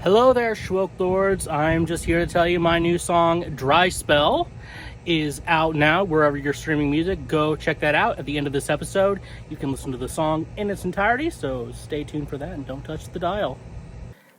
Hello there, Schwoke Lords. I'm just here to tell you my new song, Dry Spell, is out now wherever you're streaming music. Go check that out. At the end of this episode, you can listen to the song in its entirety, so stay tuned for that and don't touch the dial.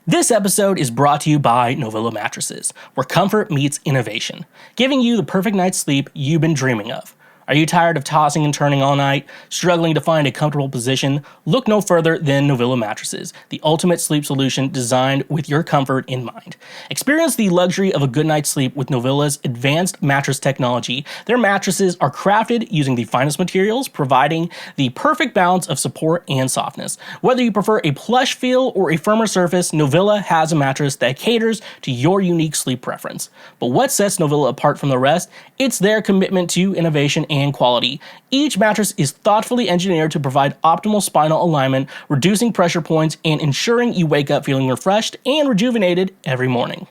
This episode is brought to you by Novilla Mattresses, where comfort meets innovation, giving you the perfect night's sleep you've been dreaming of. Are you tired of tossing and turning all night, struggling to find a comfortable position? Look no further than Novilla Mattresses, the ultimate sleep solution designed with your comfort in mind. Experience the luxury of a good night's sleep with Novilla's advanced mattress technology. Their mattresses are crafted using the finest materials, providing the perfect balance of support and softness. Whether you prefer a plush feel or a firmer surface, Novilla has a mattress that caters to your unique sleep preference. But what sets Novilla apart from the rest? It's their commitment to innovation and quality. Each mattress is thoughtfully engineered to provide optimal spinal alignment, reducing pressure points and ensuring you wake up feeling refreshed and rejuvenated every morning.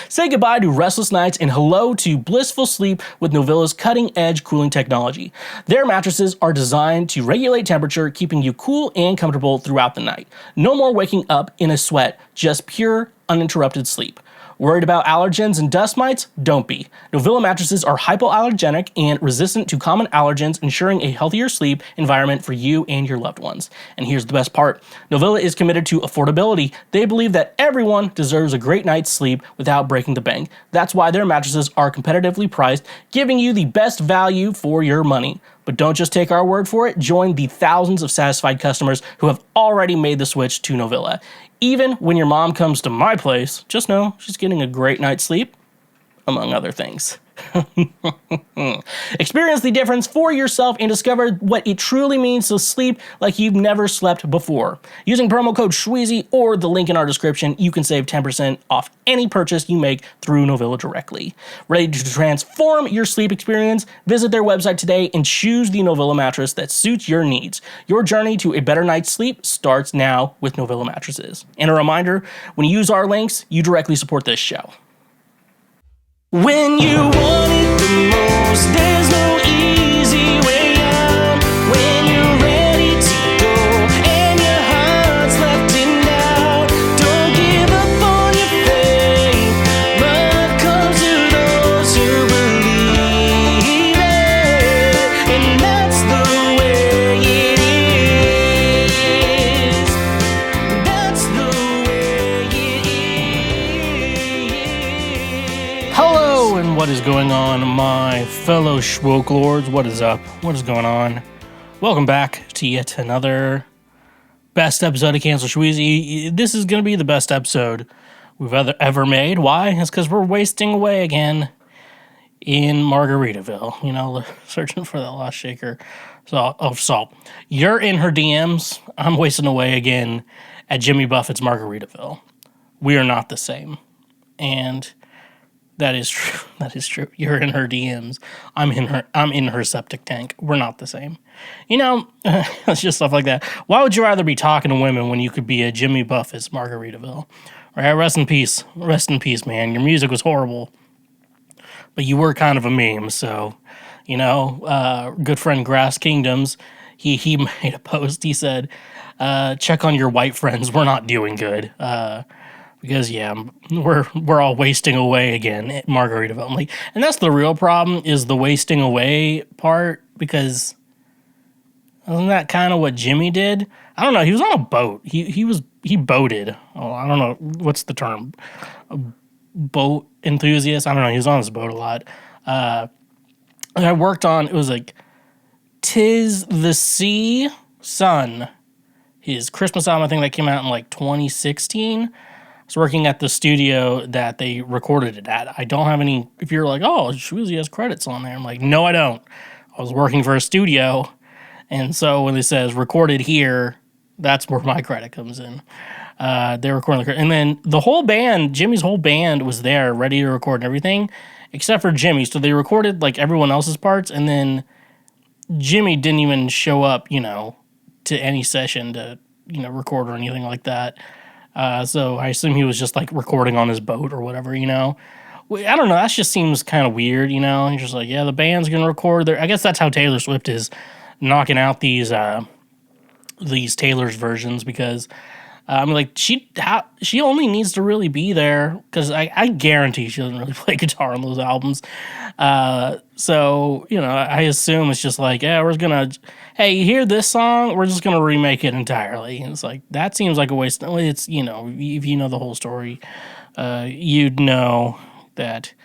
Say goodbye to restless nights and hello to blissful sleep with Novilla's cutting-edge cooling technology. Their mattresses are designed to regulate temperature, keeping you cool and comfortable throughout the night. No more waking up in a sweat, just pure, uninterrupted sleep. Worried about allergens and dust mites? Don't be. Novilla mattresses are hypoallergenic and resistant to common allergens, ensuring a healthier sleep environment for you and your loved ones. And here's the best part. Novilla is committed to affordability. They believe that everyone deserves a great night's sleep without breaking the bank. That's why their mattresses are competitively priced, giving you the best value for your money. But don't just take our word for it. Join the thousands of satisfied customers who have already made the switch to Novilla. Even when your mom comes to my place, just know she's getting a great night's sleep, among other things. Experience the difference for yourself and discover what it truly means to sleep like you've never slept before. Using promo code Schweezy or the link in our description, you can save 10% off any purchase you make through Novilla directly. Ready to transform your sleep experience? Visit their website today and choose the Novilla mattress that suits your needs. Your journey to a better night's sleep starts now with Novilla mattresses. And a reminder, when you use our links, you directly support this show. When you want it the most, there's no easy way out. When you're ready to go and your heart's left in doubt, don't give up on your faith. Love comes to those who believe it, and that's the way it is. That's the way it is. Hello, and what is going on, my fellow Schwoke Lords? What is up? What is going on? Welcome back to yet another best episode of Cancel Schweezy. This is going to be the best episode we've ever made. Why? It's because we're wasting away again in Margaritaville. You know, searching for that lost shaker of salt. You're in her DMs. I'm wasting away again at Jimmy Buffett's Margaritaville. We are not the same. And that is true. That is true. You're in her DMs. I'm in her septic tank. We're not the same. You know, it's just stuff like that. Why would you rather be talking to women when you could be at Jimmy Buffett's Margaritaville? Right? Rest in peace. Rest in peace, man. Your music was horrible, but you were kind of a meme. So, you know, good friend Grass Kingdoms, he made a post. He said, "Check on your white friends. We're not doing good." Because, yeah, we're all wasting away again at Margaritaville. And that's the real problem, is the wasting away part, because isn't that kind of what Jimmy did? I don't know. He was on a boat. He boated. Oh, I don't know. What's the term? A boat enthusiast? I don't know. He was on his boat a lot. I worked on, it was like, 'Tis the Sea Sun, his Christmas album, I think that came out in like 2016. I was working at the studio that they recorded it at. I don't have any, if you're like, oh, Schweezy has credits on there. I'm like, no, I don't. I was working for a studio. And so when it says recorded here, that's where my credit comes in. They recorded the, and then the whole band, Jimmy's whole band was there ready to record and everything, except for Jimmy. So they recorded like everyone else's parts. And then Jimmy didn't even show up, you know, to any session to, you know, record or anything like that. So I assume he was just like recording on his boat or whatever, you know. I don't know. That just seems kind of weird, you know. He's just like, yeah, the band's gonna record there. I guess that's how Taylor Swift is knocking out these Taylor's versions, because I'm like, she only needs to really be there because I guarantee she doesn't really play guitar on those albums. So, I assume it's just like, yeah, hey, you hear this song? We're just going to remake it entirely. And it's like, that seems like a waste. It's, if you know the whole story, you'd know that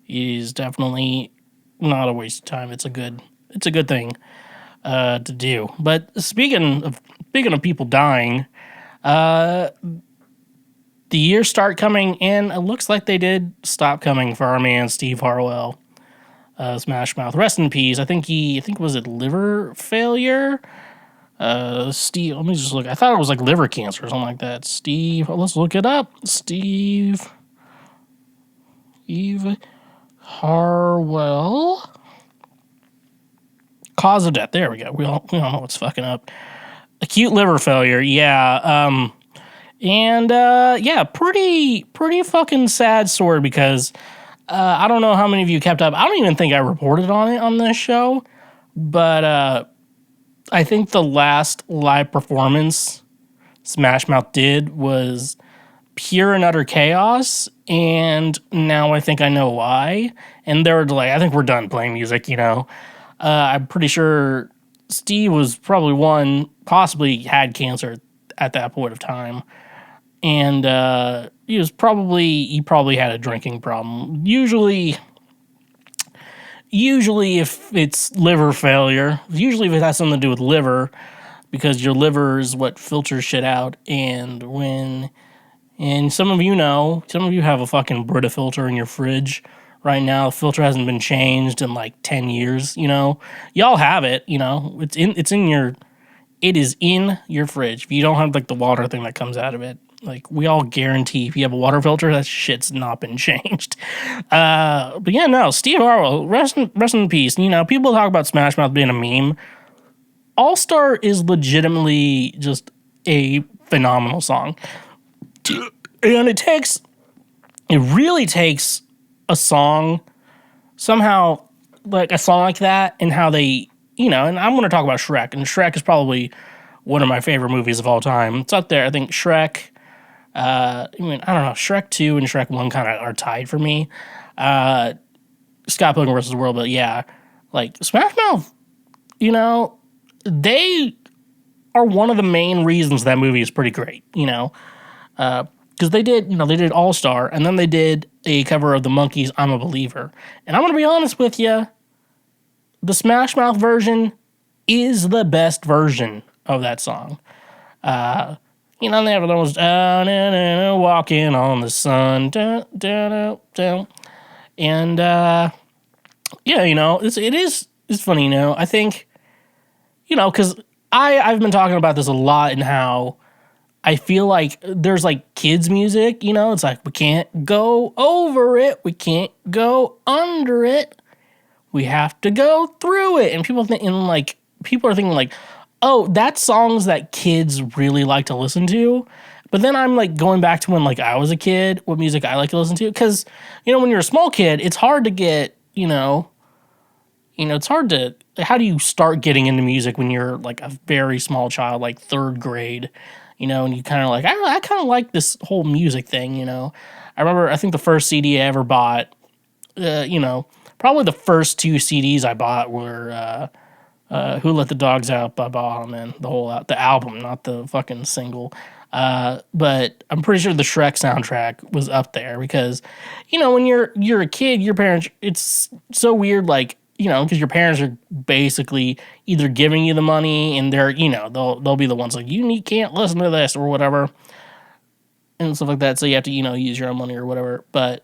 it is definitely not a waste of time. It's a good thing to do. But speaking of people dying, the years start coming in. It looks like they did stop coming for our man Steve Harwell, Smash Mouth. Rest in peace. I think was it liver failure? Steve. Let me just look. I thought it was like liver cancer or something like that. Steve. Let's look it up. Steve Harwell. Cause of death. There we go. We all know what's fucking up. Acute liver failure. Yeah. Pretty fucking sad story because I don't know how many of you kept up. I don't even think I reported on it on this show, but I think the last live performance Smash Mouth did was pure and utter chaos, and now I think I know why. And they were like, I think we're done playing music, I'm pretty sure Steve was probably possibly had cancer at that point of time. And he probably had a drinking problem. Usually if it's liver failure, usually if it has something to do with liver, because your liver is what filters shit out. And some of you have a fucking Brita filter in your fridge right now. The filter hasn't been changed in like 10 years, Y'all have it, it is in your fridge. If you don't have like the water thing that comes out of it, like we all guarantee if you have a water filter, that shit's not been changed. But yeah, no, Steve Harwell, rest in peace. People talk about Smash Mouth being a meme. All Star is legitimately just a phenomenal song. And it really takes a song somehow, like a song like that, and how they, and I'm going to talk about Shrek, and Shrek is probably one of my favorite movies of all time. It's up there. I think Shrek, I don't know, Shrek 2 and Shrek 1 kind of are tied for me. Scott Pilgrim vs. the World, but yeah, like Smash Mouth, they are one of the main reasons that movie is pretty great, because they did All Star, and then they did a cover of the Monkees' I'm a Believer. And I'm going to be honest with you, the Smash Mouth version is the best version of that song. They have those walking on the sun, and it's funny, I think, because I've been talking about this a lot and how I feel like there's like kids music, it's like we can't go over it, we can't go under it. We have to go through it. And people are thinking like, oh, that's songs that kids really like to listen to. But then I'm like going back to when like I was a kid, what music I like to listen to. Because, when you're a small kid, it's hard to get, how do you start getting into music when you're like a very small child, like third grade, and you kind of like, I kind of like this whole music thing, I remember, I think the first CD I ever bought, probably the first two CDs I bought were Who Let the Dogs Out by Bob and the album, not the fucking single. But I'm pretty sure the Shrek soundtrack was up there because, when you're a kid, your parents, it's so weird, like, because your parents are basically either giving you the money and they're, they'll be the ones like, you can't listen to this or whatever and stuff like that. So you have to, use your own money or whatever. But,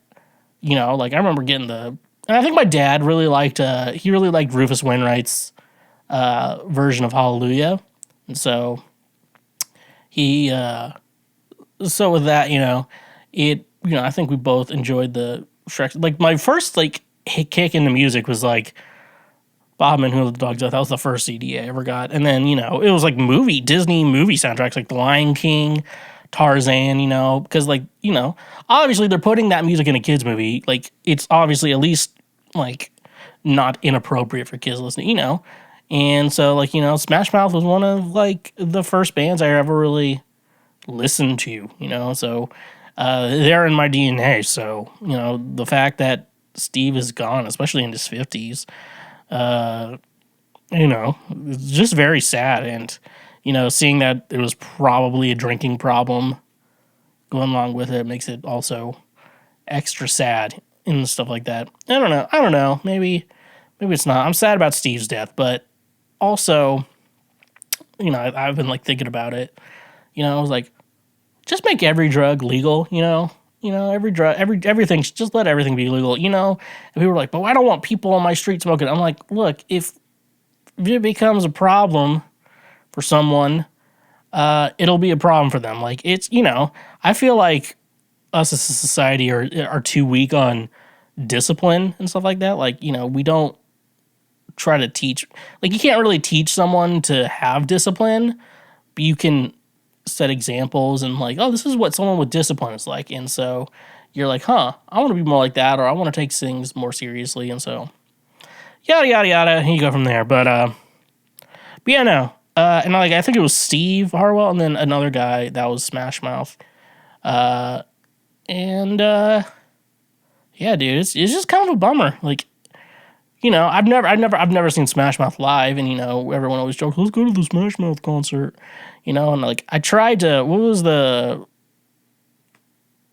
like I remember getting and I think my dad really liked Rufus Wainwright's version of Hallelujah. And so so with that, I think we both enjoyed the Shrek. Like my first like kick into music was like Bob and Who Let the Dogs Out. That was the first CD I ever got. And then, it was like Disney movie soundtracks like The Lion King, Tarzan, because like, obviously they're putting that music in a kid's movie. Like it's obviously at least like not inappropriate for kids listening, And so like, Smash Mouth was one of like the first bands I ever really listen to, so they're in my DNA. So, the fact that Steve is gone, especially in his 50s, it's just very sad. And, seeing that it was probably a drinking problem going along with it makes it also extra sad and stuff like that. I don't know. Maybe it's not. I'm sad about Steve's death, but also, I've been like thinking about it. I was like, just make every drug legal, every drug, everything, just let everything be legal, and people were like, but I don't want people on my street smoking. I'm like, look, if it becomes a problem for someone, it'll be a problem for them. Like, it's, I feel like us as a society are too weak on discipline and stuff like that. Like, we don't try to teach, like, you can't really teach someone to have discipline, but you can set examples and like, oh, this is what someone with discipline is like. And so you're like, I want to be more like that, or I want to take things more seriously. And so yada, yada, yada. And you go from there. But yeah, no. And like, I think it was Steve Harwell and then another guy that was Smash Mouth. Yeah, dude, it's just kind of a bummer. Like, I've never seen Smash Mouth live, and everyone always jokes, let's go to the Smash Mouth concert, and like I tried to. What was the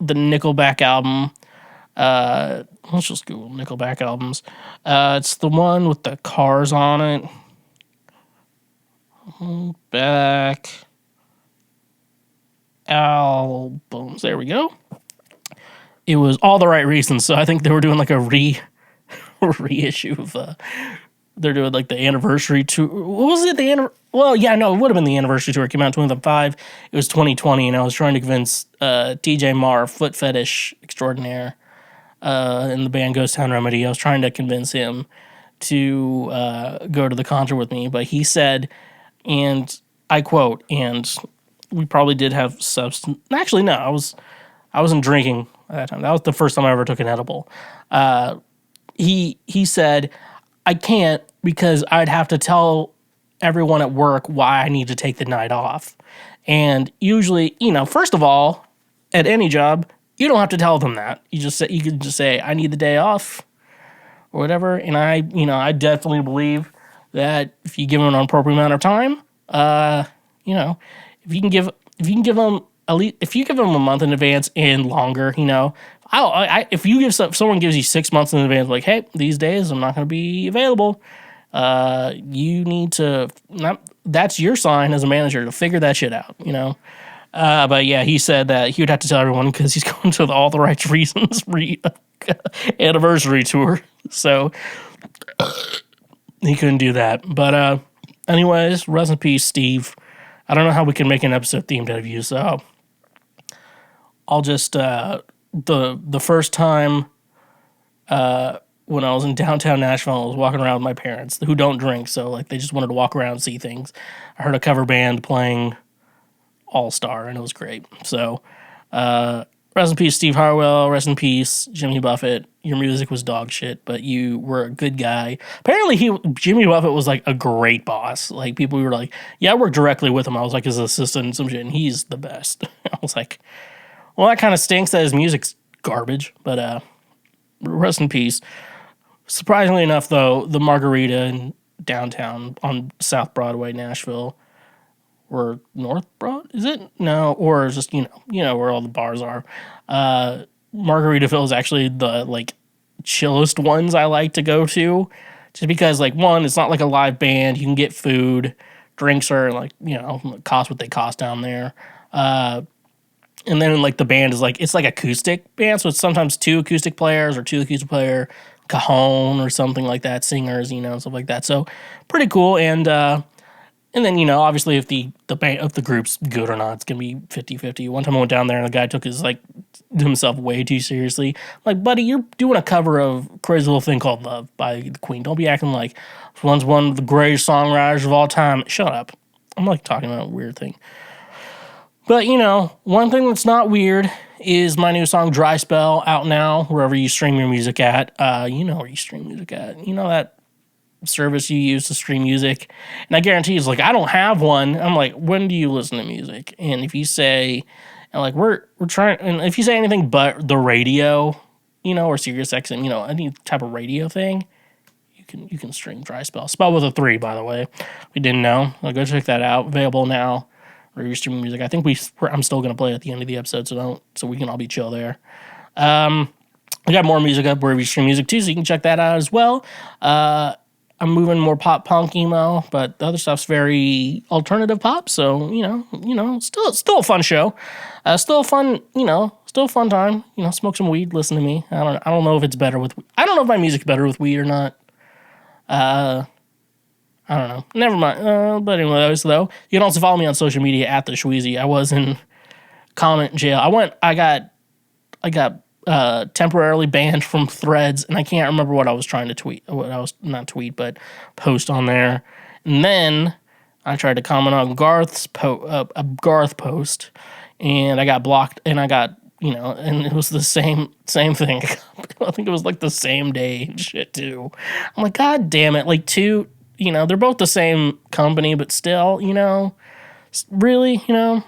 Nickelback album? Let's just Google Nickelback albums. It's the one with the cars on it. Back albums. There we go. It was All the Right Reasons. So I think they were doing like a reissue of they're doing like the anniversary tour. What was it? Well, yeah, no, it would have been the anniversary tour. It came out in 2005. It was 2020, and I was trying to convince TJ Marr, foot fetish extraordinaire, in the band Ghost Town Remedy. I was trying to convince him to go to the concert with me, but he said, and I quote, and we probably did have substance. Actually, no, I wasn't drinking at that time. That was the first time I ever took an edible. He said, I can't because I'd have to tell everyone at work why I need to take the night off. And usually, first of all, at any job, you don't have to tell them that. You can just say, I need the day off or whatever. And I definitely believe that if you give them an appropriate amount of time, if you can give them at least, if you give them a month in advance and longer, if someone gives you 6 months in advance, like, hey, these days I'm not going to be available, you need to, that's your sign as a manager to figure that shit out, But yeah, he said that he would have to tell everyone because he's going to the All the Right Reasons anniversary tour. So he couldn't do that. But anyways, rest in peace, Steve. I don't know how we can make an episode themed out of you, so I'll just the first time when I was in downtown Nashville, I was walking around with my parents who don't drink, so like they just wanted to walk around and see things. I heard a cover band playing All Star, and it was great. So rest in peace, Steve Harwell. Rest in peace, Jimmy Buffett. Your music was dog shit, but you were a good guy. Apparently, Jimmy Buffett was like a great boss. Like people were like, yeah, I worked directly with him. I was like his assistant and some shit, and he's the best. I was like, well, that kind of stinks that his music's garbage, but rest in peace. Surprisingly enough, though, the Margarita in downtown on South Broadway, Nashville, or North Broad, is it? No, or just, where all the bars are. Margaritaville is actually the, like, chillest ones I like to go to, just because, like, one, it's not like a live band. You can get food. Drinks are, like, cost what they cost down there. And then, like, the band is, like, it's like acoustic band, so it's sometimes two acoustic players or two acoustic player, cajon or something like that, singers, stuff like that. So, pretty cool. And then, obviously, if the band, if the group's good or not, it's going to be 50-50. One time I went down there and the guy took himself way too seriously. I'm like, buddy, you're doing a cover of Crazy Little Thing Called Love by the Queen. Don't be acting like this one's one of the greatest songwriters of all time. Shut up. I'm, like, talking about a weird thing. But, one thing that's not weird is my new song, Dry Spell, out now, wherever you stream your music at. You know where you stream music at. You know that service you use to stream music. And I guarantee it's like, I don't have one. I'm like, when do you listen to music? And if you say, and like, we're trying, and if you say anything but the radio, or Sirius XM, any type of radio thing, you can stream Dry Spell. Spell with a 3, by the way. We didn't know. Well, go check that out. Available now. Where you're streaming music. I think I'm still gonna play at the end of the episode, so we can all be chill there. I got more music up wherever you stream music too, so you can check that out as well. I'm moving more pop punk emo, but the other stuff's very alternative pop. So still a fun show. Still fun time. Smoke some weed, listen to me. I don't know if it's better with. I don't know if my music's better with weed or not. I don't know. Never mind. But anyways, though, you can also follow me on social media at TheSchweezy. I was in comment jail. I got temporarily banned from Threads, and I can't remember what I was trying to tweet. But post on there. And then I tried to comment on Garth's Garth post, and I got blocked. And I got and it was the same thing. I think it was like the same day and shit too. I'm like, God damn it! Like two. They're both the same company, but still, really,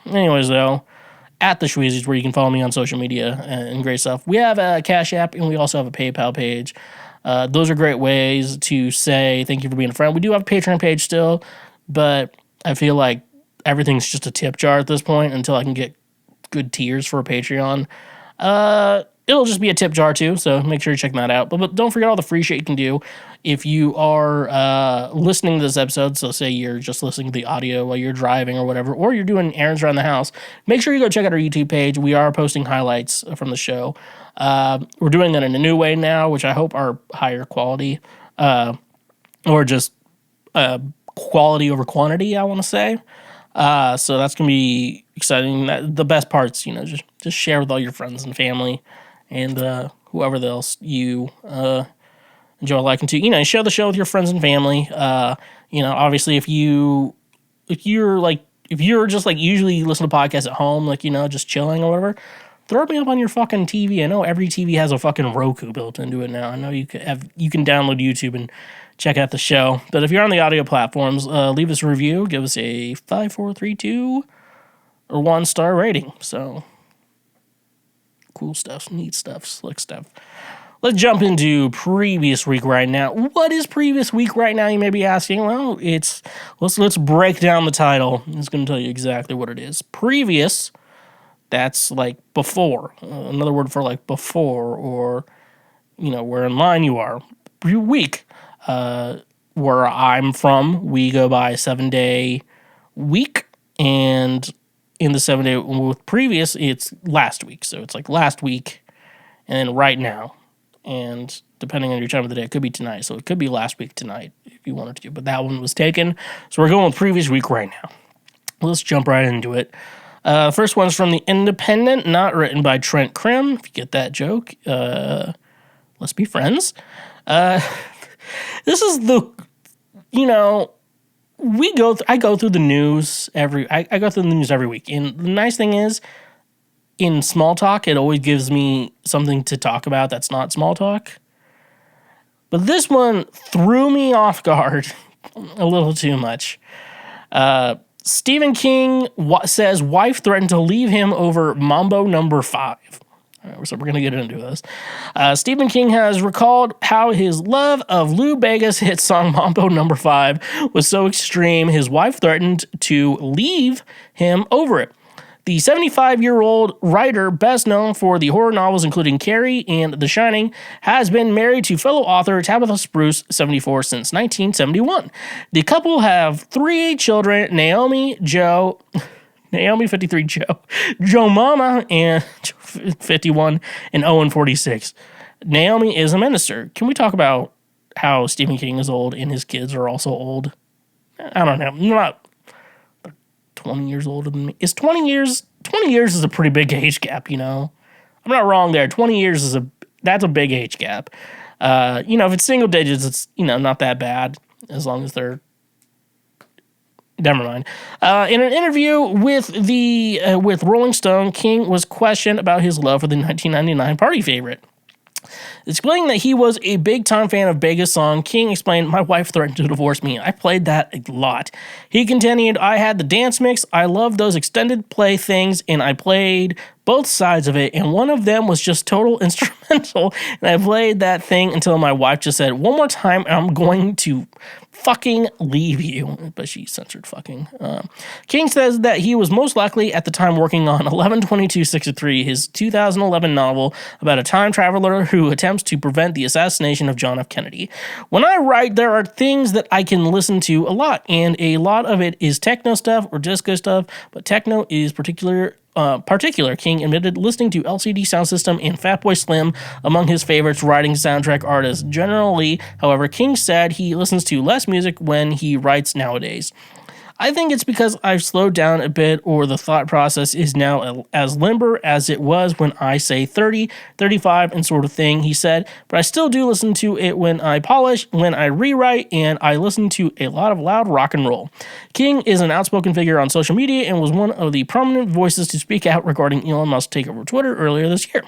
Anyways, though, at TheSchweezy is where you can follow me on social media and great stuff. We have a Cash App, and we also have a PayPal page. Those are great ways to say thank you for being a friend. We do have a Patreon page still, but I feel like everything's just a tip jar at this point until I can get good tiers for a Patreon. It'll just be a tip jar too, so make sure you check that out. But don't forget all the free shit you can do if you are listening to this episode. So say you're just listening to the audio while you're driving or whatever, or you're doing errands around the house. Make sure you go check out our YouTube page. We are posting highlights from the show. We're doing that in a new way now, which I hope are higher quality, or just quality over quantity, I want to say. So that's going to be exciting. The best parts, just share with all your friends and family and whoever else you enjoy liking to. Share the show with your friends and family. Obviously, if you're just like usually you listen to podcasts at home, like, just chilling or whatever, throw me up on your fucking TV. I know every TV has a fucking Roku built into it now. I know you can download YouTube and check out the show. But if you're on the audio platforms, leave us a review. Give us a 5, 4, 3, 2, or 1-star rating. So, cool stuff, neat stuff, slick stuff. Let's jump into previous week right now. What is previous week right now, you may be asking? Well, let's break down the title. It's going to tell you exactly what it is. Previous, that's like before. Another word for like before, or, where in line you are. Week. Where I'm from, we go by 7-day week, and in the 7-day with previous, it's last week. So it's like last week and then right now. And depending on your time of the day, it could be tonight. So it could be last week tonight if you wanted to. But that one was taken. So we're going with previous week right now. Let's jump right into it. First one's from The Independent, not written by Trent Krim. If you get that joke, let's be friends. This is I go through the news I go through the news every week. And the nice thing is, in small talk, it always gives me something to talk about that's not small talk. But this one threw me off guard a little too much. Stephen King says wife threatened to leave him over Mambo No. 5. All right, so we're going to get into this. Stephen King has recalled how his love of Lou Bega's hit song Mambo No. 5 was so extreme, his wife threatened to leave him over it. The 75-year-old writer, best known for the horror novels including Carrie and The Shining, has been married to fellow author Tabitha Spruce, 74, since 1971. The couple have 3 children, Naomi, 53, Joe Mama, and 51, and Owen, 46. Naomi is a minister. Can we talk about how Stephen King is old and his kids are also old? I don't know. Not 20 years older than me. Is 20 years is a pretty big age gap, I'm not wrong there. 20 years that's a big age gap. If it's single digits, it's, not that bad as long as they're. Never mind. In an interview with Rolling Stone, King was questioned about his love for the 1999 party favorite. Explaining that he was a big-time fan of Bega's song, King explained, "My wife threatened to divorce me. I played that a lot." He continued, "I had the dance mix. I loved those extended play things, and I played both sides of it, and one of them was just total instrumental, and I played that thing until my wife just said, 'One more time, and I'm going to fucking leave you.'" But she censored fucking. King says that he was most likely at the time working on 11/22/63, his 2011 novel about a time traveler who attempts to prevent the assassination of John F. Kennedy. "When I write, there are things that I can listen to a lot, and a lot of it is techno stuff or disco stuff, but techno is particular, King admitted, listening to LCD Sound System and Fatboy Slim among his favorites writing soundtrack artists. Generally, however, King said he listens to less music when he writes nowadays. "I think it's because I've slowed down a bit, or the thought process is now as limber as it was when I say 30, 35 and sort of thing," he said. "But I still do listen to it when I polish, when I rewrite, and I listen to a lot of loud rock and roll." King is an outspoken figure on social media and was one of the prominent voices to speak out regarding Elon Musk's takeover of Twitter earlier this year.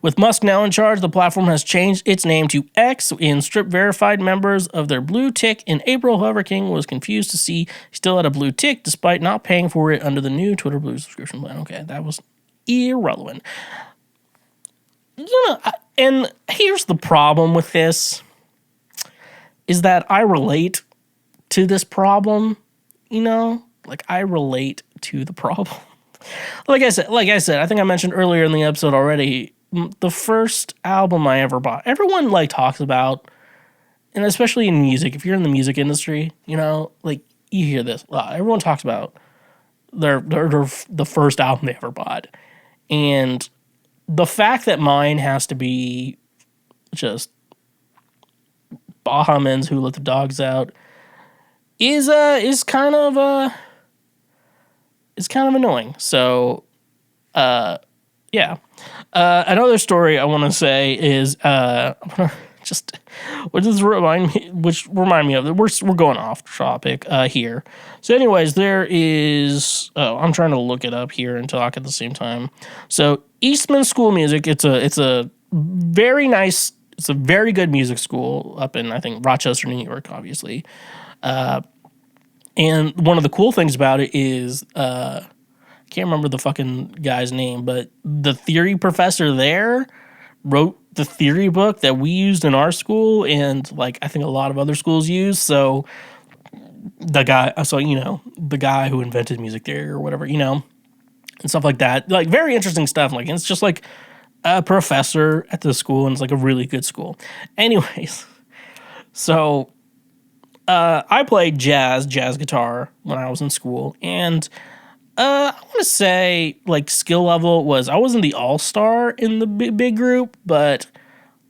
With Musk now in charge, the platform has changed its name to X and stripped verified members of their blue tick in April. However, King was confused to see he still had a blue tick despite not paying for it under the new Twitter Blue subscription plan. Okay, that was irrelevant. And here's the problem with this, is that I relate to this problem, I relate to the problem. Like I said, I think I mentioned earlier in the episode already, the first album I ever bought, everyone talks about, and especially in music, if you're in the music industry, you hear this a lot. Everyone talks about the first album they ever bought. And the fact that mine has to be just Baha Men's Who Let the Dogs Out is kind of it's kind of annoying. So, yeah. Another story I want to say is, which remind me of that we're going off topic here. So, anyways, there is. Oh, I'm trying to look it up here and talk at the same time. So, Eastman School Music. It's a very nice. It's a very good music school up in, I think, Rochester, New York, obviously. And one of the cool things about it is, I can't remember the fucking guy's name, but the theory professor there wrote the theory book that we used in our school, and I think a lot of other schools use. So the guy who invented music theory or whatever, and stuff like that. Very interesting stuff. It's just a professor at the school, and it's a really good school. Anyways, so I played jazz guitar when I was in school, and I want to say skill level I wasn't the all-star in the big group, but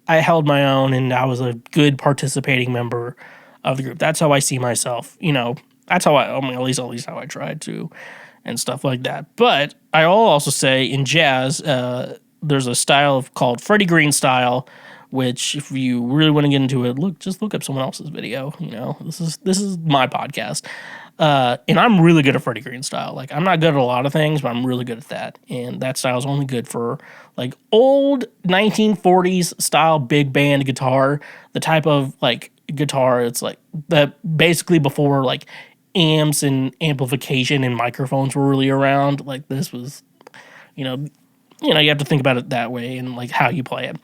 I held my own, and I was a good participating member of the group. That's how I see myself. That's how at least how I tried to, and stuff like that. But I'll also say in jazz, there's a style called Freddie Green style, which if you really want to get into it, just look up someone else's video. This is my podcast. And I'm really good at Freddie Green style. I'm not good at a lot of things, but I'm really good at that. And that style is only good for old 1940s style big band guitar, the type of guitar. It's that basically before amps and amplification and microphones were really around. This was, you have to think about it that way and how you play it.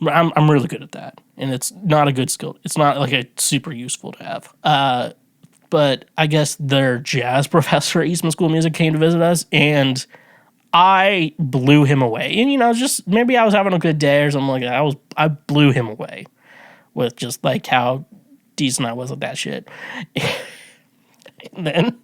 I'm really good at that, and it's not a good skill. It's not super useful to have. But I guess their jazz professor at Eastman School of Music came to visit us, and I blew him away. And just maybe I was having a good day or something like that. I blew him away with just how decent I was at that shit. And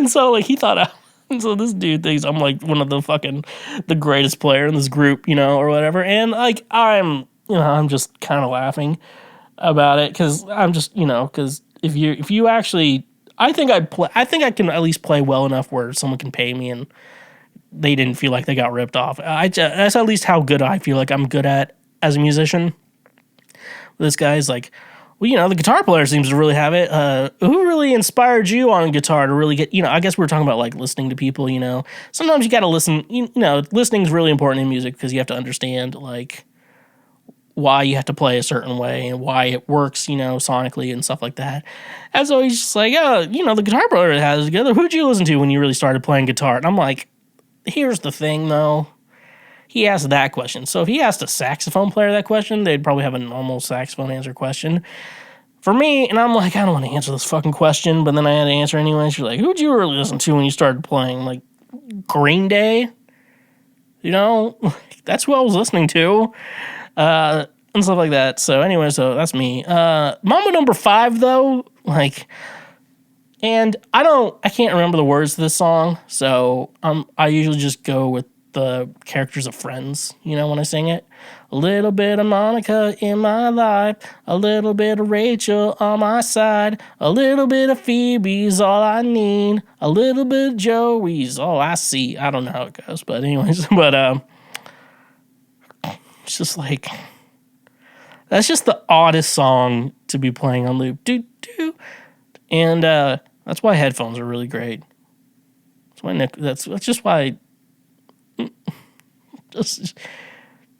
so he thought so this dude thinks I'm one of the greatest player in this group, or whatever. And I'm just kind of laughing about it because I'm just, because if you actually, I think I can at least play well enough where someone can pay me and they didn't feel like they got ripped off. That's at least how good I feel like I'm good at as a musician. This guy's Well, the guitar player seems to really have it. Who really inspired you on guitar to really get, I guess we were talking about like listening to people, sometimes you got to listen, listening is really important in music because you have to understand like why you have to play a certain way and why it works, sonically and stuff like that. And so he's just like, oh, the guitar player has it together. Who'd you listen to when you really started playing guitar? And I'm like, here's the thing though. He asked that question. So if he asked a saxophone player that question, they'd probably have a normal saxophone answer question. For me, and I'm like, I don't want to answer this fucking question, but then I had to answer anyway. She's like, who'd you really listen to when you started playing? Like, Green Day? That's who I was listening to. And stuff like that. So anyway, so that's me. Mambo number 5, though, and I can't remember the words to this song, so I usually just go with the characters of Friends, when I sing it. A little bit of Monica in my life, a little bit of Rachel on my side, a little bit of Phoebe's all I need, a little bit of Joey's all I see. I don't know how it goes, but anyways, it's just like, that's just the oddest song to be playing on loop. And that's why headphones are really great. That's just why. Just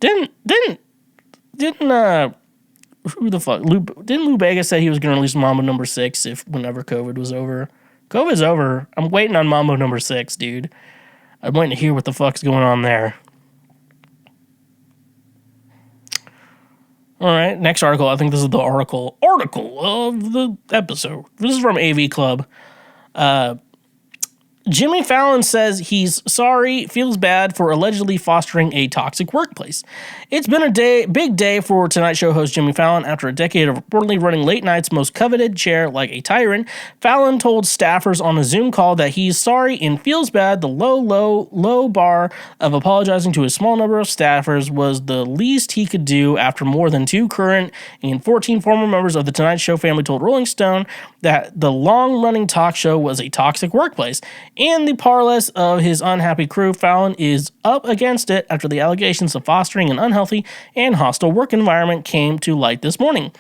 didn't who the fuck didn't Lou Bega say he was gonna release Mambo number 6 whenever COVID was over? COVID's over. I'm waiting on Mambo number 6, dude. I'm waiting to hear what the fuck's going on there. All right, next article. I think this is the article of the episode. This is from AV Club. Jimmy Fallon says he's sorry, feels bad for allegedly fostering a toxic workplace. It's been a big day for Tonight Show host Jimmy Fallon. After a decade of reportedly running late night's most coveted chair like a tyrant, Fallon told staffers on a Zoom call that he's sorry and feels bad. The low bar of apologizing to a small number of staffers was the least he could do after more than 2 current and 14 former members of the Tonight Show family told Rolling Stone that the long-running talk show was a toxic workplace. In the parlance of his unhappy crew, Fallon is up against it after the allegations of fostering an unhealthy and hostile work environment came to light this morning.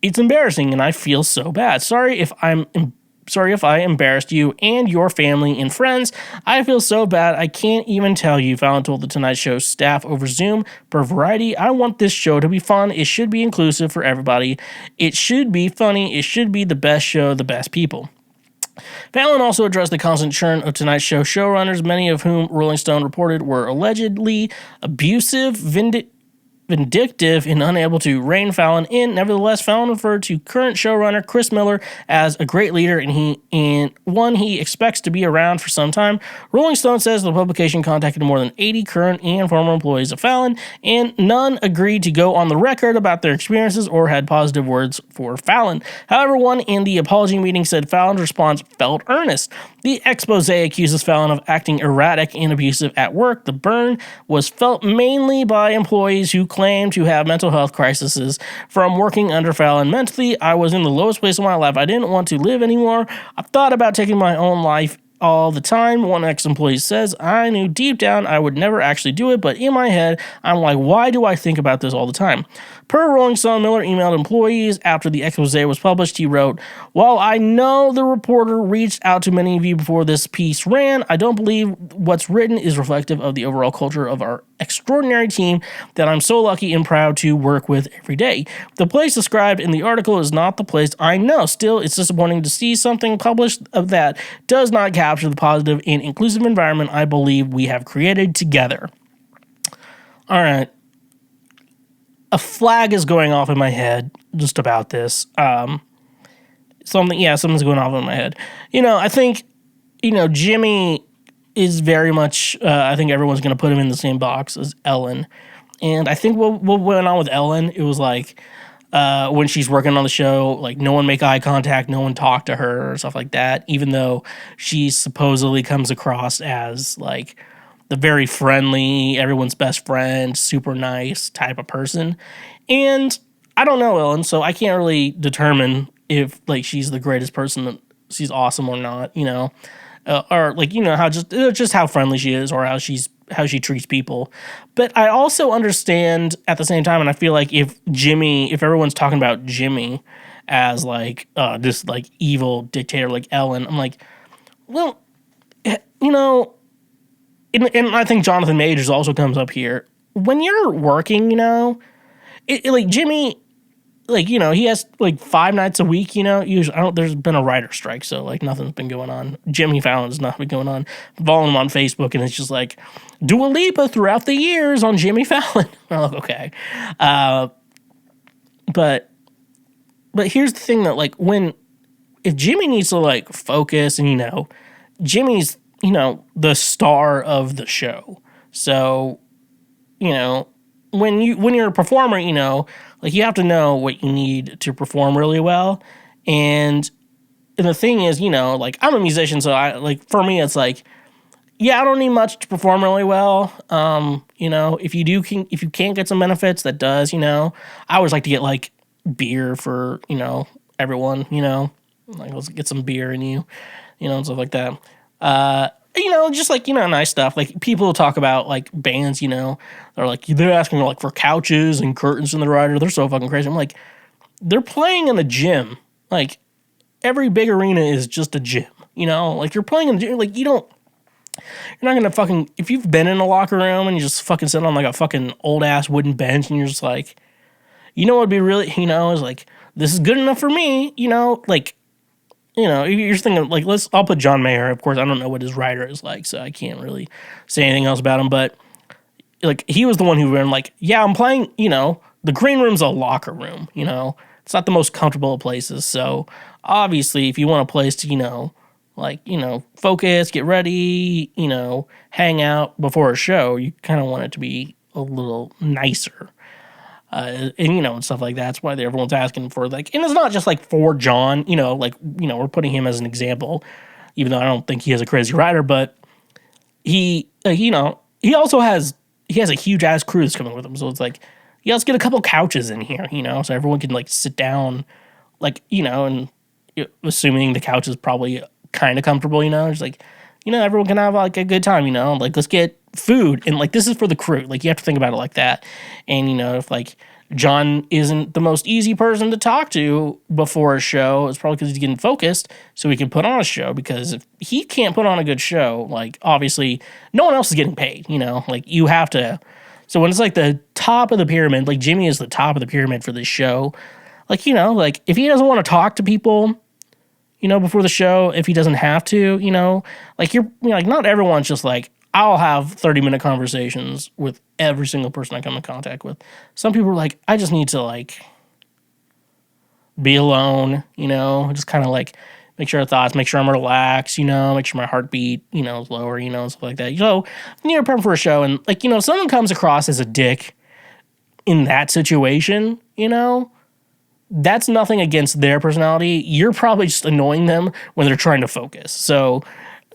It's embarrassing and I feel so bad. Sorry if I embarrassed you and your family and friends. I feel so bad I can't even tell you, Fallon told the Tonight Show staff over Zoom. Per Variety, I want this show to be fun. It should be inclusive for everybody. It should be funny. It should be the best show, the best people. Fallon also addressed the constant churn of Tonight Show showrunners, many of whom Rolling Stone reported were allegedly abusive, vindictive, and unable to rein Fallon in. Nevertheless, Fallon referred to current showrunner Chris Miller as a great leader and one he expects to be around for some time. Rolling Stone says the publication contacted more than 80 current and former employees of Fallon, and none agreed to go on the record about their experiences or had positive words for Fallon. However, one in the apology meeting said Fallon's response felt earnest. The expose accuses Fallon of acting erratic and abusive at work. The burn was felt mainly by employees who claimed to have mental health crises from working under Fallon. Mentally, I was in the lowest place of my life. I didn't want to live anymore. I thought about taking my own life all the time, one ex-employee says. I knew deep down I would never actually do it, but in my head, I'm like, why do I think about this all the time? Per Rolling Stone, Miller emailed employees after the expose was published. He wrote, while I know the reporter reached out to many of you before this piece ran, I don't believe what's written is reflective of the overall culture of our extraordinary team that I'm so lucky and proud to work with every day. The place described in the article is not the place I know. Still, it's disappointing to see something published of that does not capture the positive and inclusive environment I believe we have created together. All right. A flag is going off in my head just about this. Something's going off in my head. I think, Jimmy is very much, I think everyone's going to put him in the same box as Ellen. And I think what went on with Ellen, it was like, when she's working on the show, like no one make eye contact, no one talk to her or stuff like that, even though she supposedly comes across as like the very friendly, everyone's best friend, super nice type of person. And I don't know Ellen, so I can't really determine if like she's the greatest person, she's awesome or not, or like, how just how friendly she is or how she treats people. But I also understand at the same time, and I feel like if everyone's talking about Jimmy as like this like evil dictator like Ellen. I'm like, well, you know, and I think Jonathan Majors also comes up here. When you're working, you know, like Jimmy, like, you know, he has like 5 nights a week, you know, usually there's been a writer strike, so like nothing's been going on. Jimmy Fallon's not been going on. Following him on Facebook, and it's just like Dua Lipa throughout the years on Jimmy Fallon. I'm like, okay. But here's the thing that like if Jimmy needs to like focus, and you know, Jimmy's, you know, the star of the show. So, you know, when you're a performer, you know, like you have to know what you need to perform really well. And the thing is, you know, like I'm a musician, so I like, for me it's like, yeah, I don't need much to perform really well. You know, if you can't get some benefits, that does, you know. I always like to get like beer for, you know, everyone, you know. Like let's get some beer in you, you know, and stuff like that. You know, just like, you know, nice stuff. Like people talk about like bands, you know, they're asking like for couches and curtains in the rider. They're so fucking crazy. I'm like, they're playing in a gym. Like every big arena is just a gym, you know, like you're playing in a gym. Like you're not gonna fucking, if you've been in a locker room and you just fucking sit on like a fucking old ass wooden bench and you're just like, you know, what'd be really, you know, is like, this is good enough for me, you know, like, you know, you're thinking like, I'll put John Mayer. Of course, I don't know what his writer is like, so I can't really say anything else about him. But like, he was the one who were like, yeah, I'm playing. You know, the green room's a locker room. You know, it's not the most comfortable of places. So obviously, if you want a place to, you know, like, you know, focus, get ready, you know, hang out before a show, you kind of want it to be a little nicer. And, you know, and stuff like that. That's why everyone's asking for, like, and it's not just, like, for John, you know, like, you know, we're putting him as an example, even though I don't think he has a crazy rider, but he, you know, he has a huge-ass crew that's coming with him, so it's like, yeah, let's get a couple couches in here, you know, so everyone can, like, sit down, like, you know, and assuming the couch is probably kind of comfortable, you know, it's like, you know, everyone can have, like, a good time, you know, like, let's get food, and like this is for the crew, like you have to think about it like that. And you know, if like John isn't the most easy person to talk to before a show, it's probably because he's getting focused so he can put on a show, because if he can't put on a good show, like obviously no one else is getting paid, you know, like you have to. So when it's like the top of the pyramid, like Jimmy is the top of the pyramid for this show, like, you know, like if he doesn't want to talk to people, you know, before the show, if he doesn't have to, you know, like you're, you know, like not everyone's just like, I'll have 30-minute conversations with every single person I come in contact with. Some people are like, I just need to, like, be alone, you know, just kind of, like, make sure I'm relaxed, you know, make sure my heartbeat, you know, is lower, you know, stuff like that. You know, you're prepping for a show, and, like, you know, if someone comes across as a dick in that situation, you know, that's nothing against their personality. You're probably just annoying them when they're trying to focus. So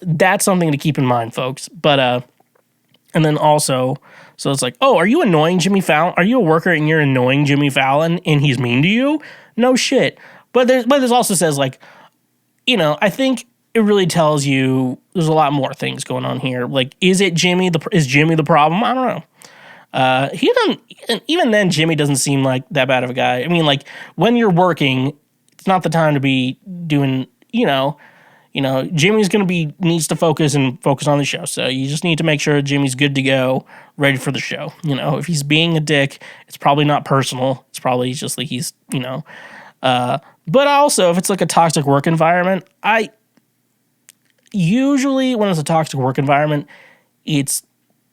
that's something to keep in mind, folks. But and then also, so it's like, oh, are you annoying Jimmy Fallon? Are you a worker and you're annoying Jimmy Fallon and he's mean to you? No shit. But there's also says like, you know, I think it really tells you there's a lot more things going on here. Like, is Jimmy the problem? I don't know. He doesn't. Even then, Jimmy doesn't seem like that bad of a guy. I mean, like when you're working, it's not the time to be doing, you know, Jimmy's needs to focus on the show. So you just need to make sure Jimmy's good to go, ready for the show. You know, if he's being a dick, it's probably not personal. It's probably just like he's, you know. But also, if it's like a toxic work environment, usually when it's a toxic work environment, it's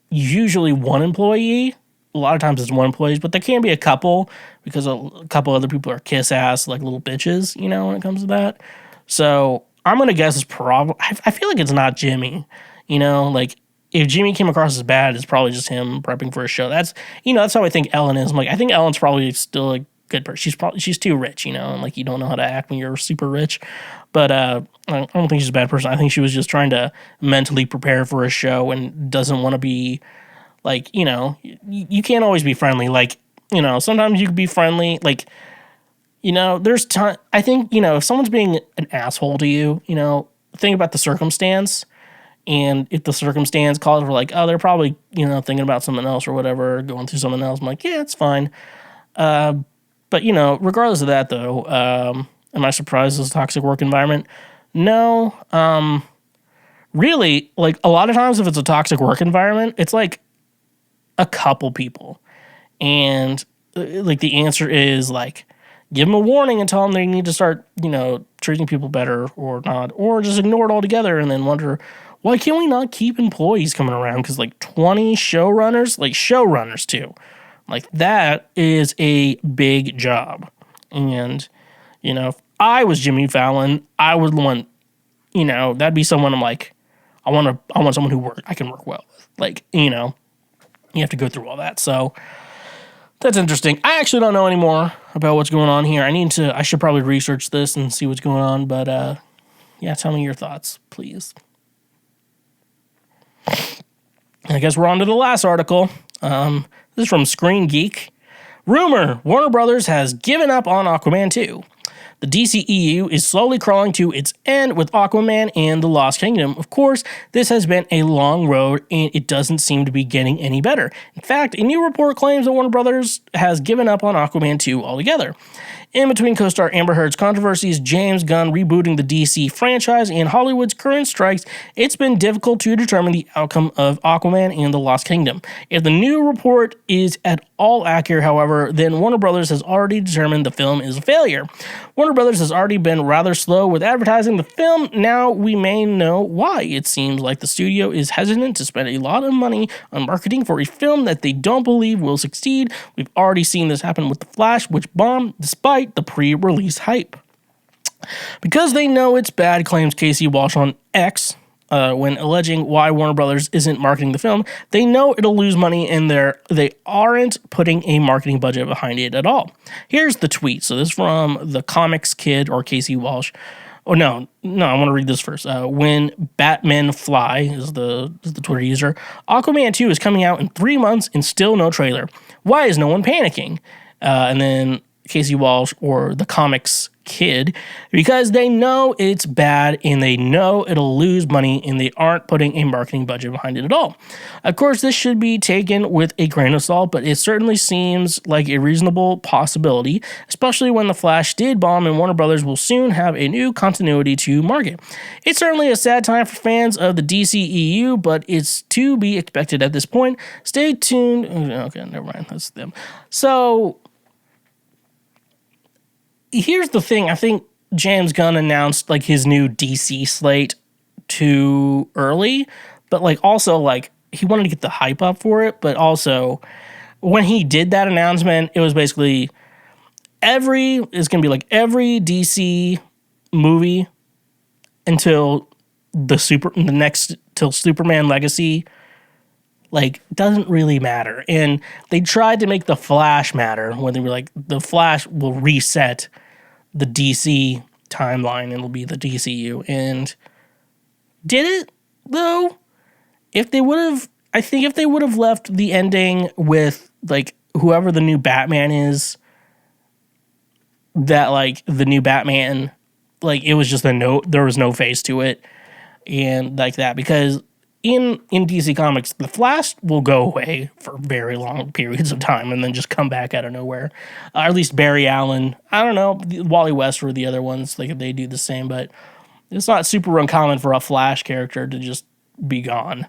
usually one employee. A lot of times it's one employee, but there can be a couple, because a couple other people are kiss ass, like little bitches, you know, when it comes to that. So I'm going to guess it's probably, I feel like it's not Jimmy, you know, like if Jimmy came across as bad, it's probably just him prepping for a show. That's, you know, that's how I think Ellen is. I'm like, I think Ellen's probably still a good person. She's too rich, you know, and like you don't know how to act when you're super rich. But I don't think she's a bad person. I think she was just trying to mentally prepare for a show and doesn't want to be like, you know, you can't always be friendly. Like, you know, sometimes you can be friendly, like, you know, there's time. I think, you know, if someone's being an asshole to you, you know, think about the circumstance. And if the circumstance calls for like, oh, they're probably, you know, thinking about something else or whatever, going through something else, I'm like, yeah, it's fine. But, you know, regardless of that, though, Am I surprised it's a toxic work environment? No. Really, like a lot of times if it's a toxic work environment, it's like a couple people. And like the answer is like, give them a warning and tell them they need to start, treating people better or not, or just ignore it altogether and then wonder, why can't we not keep employees coming around? Because like 20 showrunners too, like that is a big job. And, if I was Jimmy Fallon, I would want, that'd be someone I'm like, I want someone who I can work well with. Like, you have to go through all that. So that's interesting. I actually don't know anymore about what's going on here. I should probably research this and see what's going on. But yeah, tell me your thoughts, please. I guess we're on to the last article. This is from Screen Geek. Rumor, Warner Brothers has given up on Aquaman 2. The DCEU is slowly crawling to its end with Aquaman and the Lost Kingdom. Of course, this has been a long road, and it doesn't seem to be getting any better. In fact, a new report claims that Warner Brothers has given up on Aquaman 2 altogether. In between co-star Amber Heard's controversies, James Gunn rebooting the DC franchise, and Hollywood's current strikes, it's been difficult to determine the outcome of Aquaman and the Lost Kingdom. If the new report is at all accurate, however, then Warner Brothers has already determined the film is a failure. Warner Brothers has already been rather slow with advertising the film. Now we may know why. It seems like the studio is hesitant to spend a lot of money on marketing for a film that they don't believe will succeed. We've already seen this happen with The Flash, which bombed despite the pre-release hype. Because they know it's bad, claims Casey Walsh on X, when alleging why Warner Brothers isn't marketing the film. They know it'll lose money and they aren't putting a marketing budget behind it at all. Here's the tweet. So this is from the Comics Kid or Casey Walsh. Oh, no, I want to read this first. When Batman Fly is the Twitter user. Aquaman 2 is coming out in 3 months and still no trailer. Why is no one panicking? And then Casey Walsh or the Comics Kid, because they know it's bad and they know it'll lose money and they aren't putting a marketing budget behind it at all. Of course, this should be taken with a grain of salt, but it certainly seems like a reasonable possibility, especially when The Flash did bomb and Warner Brothers will soon have a new continuity to market. It's certainly a sad time for fans of the DCEU, but it's to be expected at this point. Stay tuned. Okay, never mind. That's them. So here's the thing. I think James Gunn announced like his new DC slate too early, but like also like he wanted to get the hype up for it. But also when he did that announcement, it was basically it's going to be like every DC movie until till Superman Legacy, like, doesn't really matter. And they tried to make The Flash matter when they were like, The Flash will reset the DC timeline and it'll be the DCU. And did it, though? If they would have left the ending with, like, whoever the new Batman is, that, like, the new Batman, like, it was just there was no face to it. And like that, because in DC Comics, the Flash will go away for very long periods of time and then just come back out of nowhere. Or at least Barry Allen. I don't know, Wally West or the other ones, like they do the same, but it's not super uncommon for a Flash character to just be gone.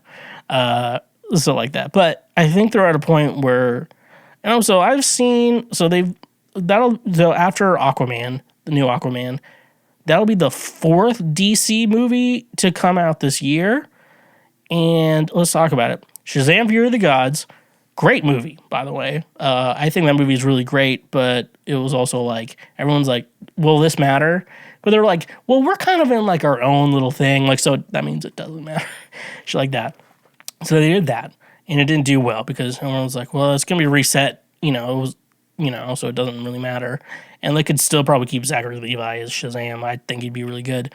So like that. But I think they're at a point where, so I've seen, after Aquaman, the new Aquaman, that'll be the 4th DC movie to come out this year. And let's talk about it. Shazam! Fury of the Gods. Great movie, by the way. I think that movie is really great, but it was also like, everyone's like, will this matter? But they're like, well, we're kind of in like our own little thing. Like, so that means it doesn't matter. Shit like that. So they did that. And it didn't do well because everyone was like, well, it's going to be reset. So it doesn't really matter. And they could still probably keep Zachary Levi as Shazam. I think he'd be really good.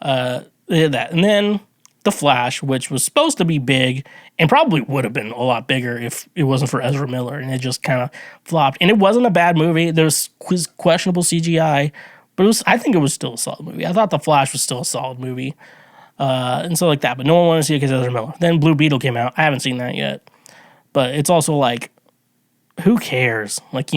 They did that. And then The Flash, which was supposed to be big and probably would have been a lot bigger if it wasn't for Ezra Miller, and it just kind of flopped. And it wasn't a bad movie. There was questionable CGI, but I think it was still a solid movie. I thought The Flash was still a solid movie, and so like that. But no one wanted to see it because Ezra Miller. Then Blue Beetle came out. I haven't seen that yet, but it's also like, who cares? Like,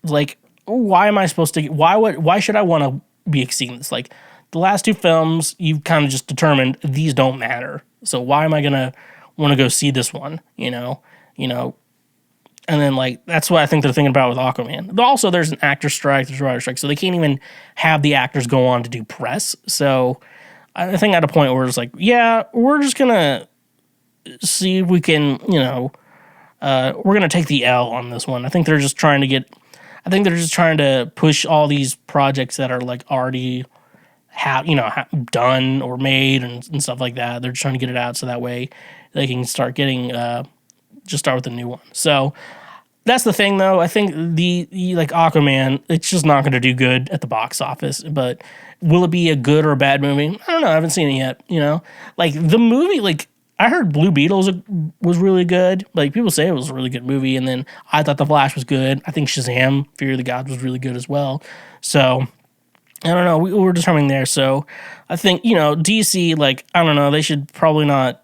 like why am I supposed to? Why should I want to be seeing this? Like the last two films, you've kind of just determined these don't matter. So why am I gonna want to go see this one? And then like that's what I think they're thinking about with Aquaman. But also, there's an actor strike, there's a writer strike, so they can't even have the actors go on to do press. So I think at a point where it's like, yeah, we're just gonna see if we can, we're gonna take the L on this one. I think they're just trying to push all these projects that are like already done or made and stuff like that. They're just trying to get it out so that way they can start getting just start with a new one. So that's the thing, though. I think the like Aquaman, it's just not going to do good at the box office. But will it be a good or a bad movie? I don't know. I haven't seen it yet. Like the movie, like I heard Blue Beetles was really good. Like people say it was a really good movie, and then I thought The Flash was good. I think Shazam: Fury of the Gods was really good as well. So I don't know. We're determining there. So I think DC, like I don't know. They should probably not.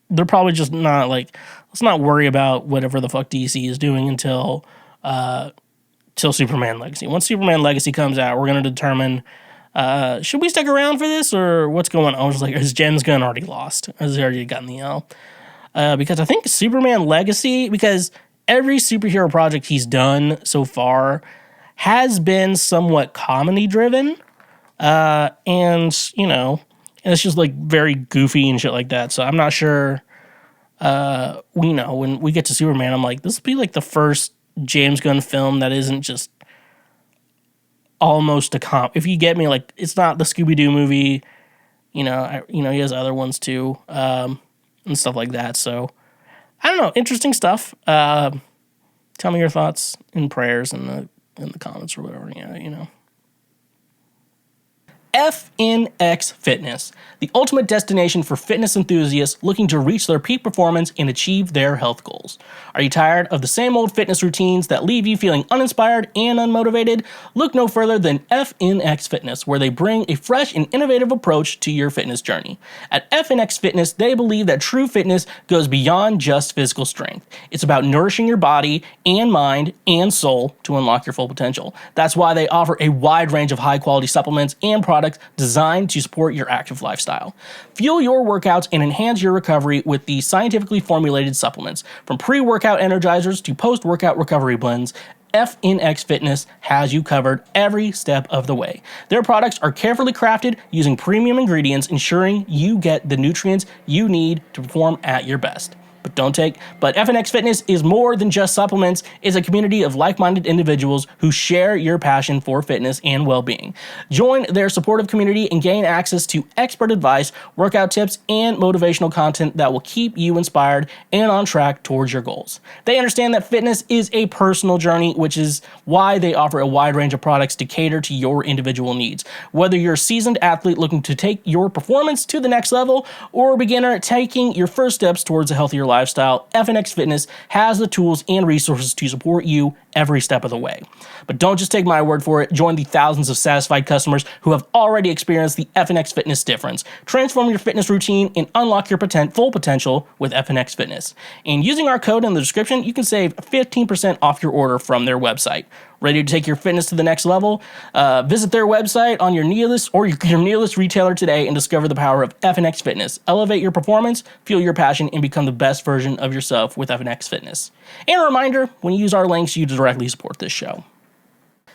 They're probably just not like. Let's not worry about whatever the fuck DC is doing until Superman Legacy. Once Superman Legacy comes out, we're going to determine should we stick around for this or what's going on. I was like, is James Gunn already lost? Has he already gotten the L? Because I think Superman Legacy, because every superhero project he's done so far has been somewhat comedy driven. And it's just like very goofy and shit like that. So I'm not sure. When we get to Superman, I'm like, this will be like the first James Gunn film that isn't just almost a comp. If you get me, like it's not the Scooby-Doo movie. He has other ones too, and stuff like that. So I don't know, interesting stuff. Tell me your thoughts and prayers in the comments or whatever. FNX Fitness, the ultimate destination for fitness enthusiasts looking to reach their peak performance and achieve their health goals. Are you tired of the same old fitness routines that leave you feeling uninspired and unmotivated? Look no further than FNX Fitness, where they bring a fresh and innovative approach to your fitness journey. At FNX Fitness, they believe that true fitness goes beyond just physical strength. It's about nourishing your body and mind and soul to unlock your full potential. That's why they offer a wide range of high-quality supplements and products designed to support your active lifestyle. Fuel your workouts and enhance your recovery with the scientifically formulated supplements. From pre-workout energizers to post-workout recovery blends, FNX Fitness has you covered every step of the way. Their products are carefully crafted using premium ingredients, ensuring you get the nutrients you need to perform at your best. But FNX Fitness is more than just supplements. It's a community of like-minded individuals who share your passion for fitness and well-being. Join their supportive community and gain access to expert advice, workout tips, and motivational content that will keep you inspired and on track towards your goals. They understand that fitness is a personal journey, which is why they offer a wide range of products to cater to your individual needs. Whether you're a seasoned athlete looking to take your performance to the next level or a beginner taking your first steps towards a healthier lifestyle, FNX Fitness has the tools and resources to support you every step of the way. But don't just take my word for it. Join the thousands of satisfied customers who have already experienced the FNX Fitness difference. Transform your fitness routine and unlock your full potential with FNX Fitness. And using our code in the description, you can save 15% off your order from their website. Ready to take your fitness to the next level? Visit their website on your nearest retailer today and discover the power of FNX Fitness. Elevate your performance, fuel your passion, and become the best version of yourself with FNX Fitness. And a reminder, when you use our links, you directly support this show.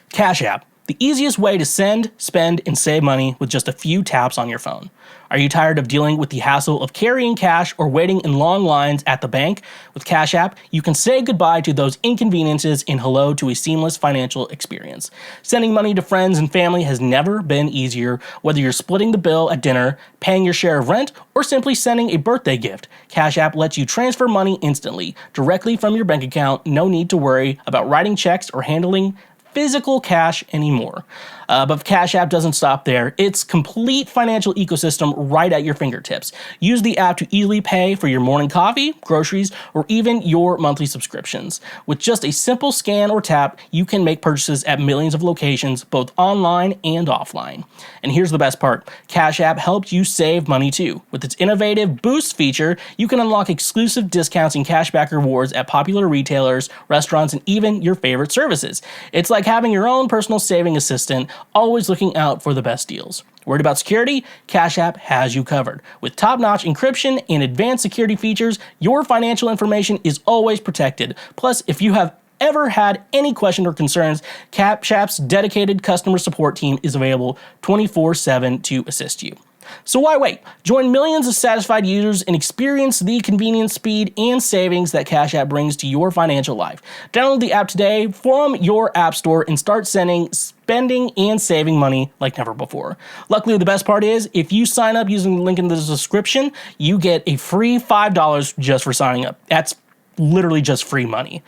Cash App, the easiest way to send, spend, and save money with just a few taps on your phone. Are you tired of dealing with the hassle of carrying cash or waiting in long lines at the bank? With Cash App, you can say goodbye to those inconveniences and hello to a seamless financial experience. Sending money to friends and family has never been easier, whether you're splitting the bill at dinner, paying your share of rent, or simply sending a birthday gift. Cash App lets you transfer money instantly, directly from your bank account. No need to worry about writing checks or handling physical cash anymore. But Cash App doesn't stop there. It's complete financial ecosystem right at your fingertips. Use the app to easily pay for your morning coffee, groceries, or even your monthly subscriptions. With just a simple scan or tap, you can make purchases at millions of locations, both online and offline. And here's the best part. Cash App helps you save money too. With its innovative Boost feature, you can unlock exclusive discounts and cashback rewards at popular retailers, restaurants, and even your favorite services. It's like like having your own personal saving assistant, always looking out for the best deals. Worried about security? Cash App has you covered. With top-notch encryption and advanced security features, your financial information is always protected. Plus, if you have ever had any questions or concerns, Cash App's dedicated customer support team is available 24/7 to assist you. So why wait? Join millions of satisfied users and experience the convenience, speed, and savings that Cash App brings to your financial life. Download the app today from your app store and start spending and saving money like never before. Luckily, the best part is, if you sign up using the link in the description, you get a free $5 just for signing up. That's literally just free money.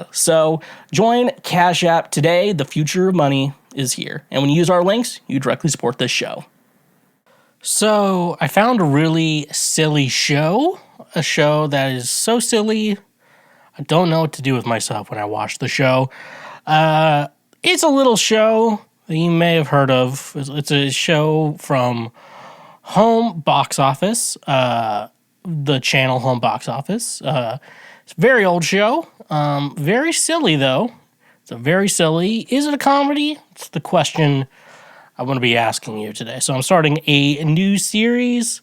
So join Cash App today. The future of money is here. And when you use our links, you directly support this show. So I found a really silly show, a show that is so silly, I don't know what to do with myself when I watch the show. It's a little show that you may have heard of. It's a show from Home Box Office, the channel Home Box Office. It's a very old show, very silly though. It's a very silly. Is it a comedy? It's the question I want to be asking you today. So I'm starting a new series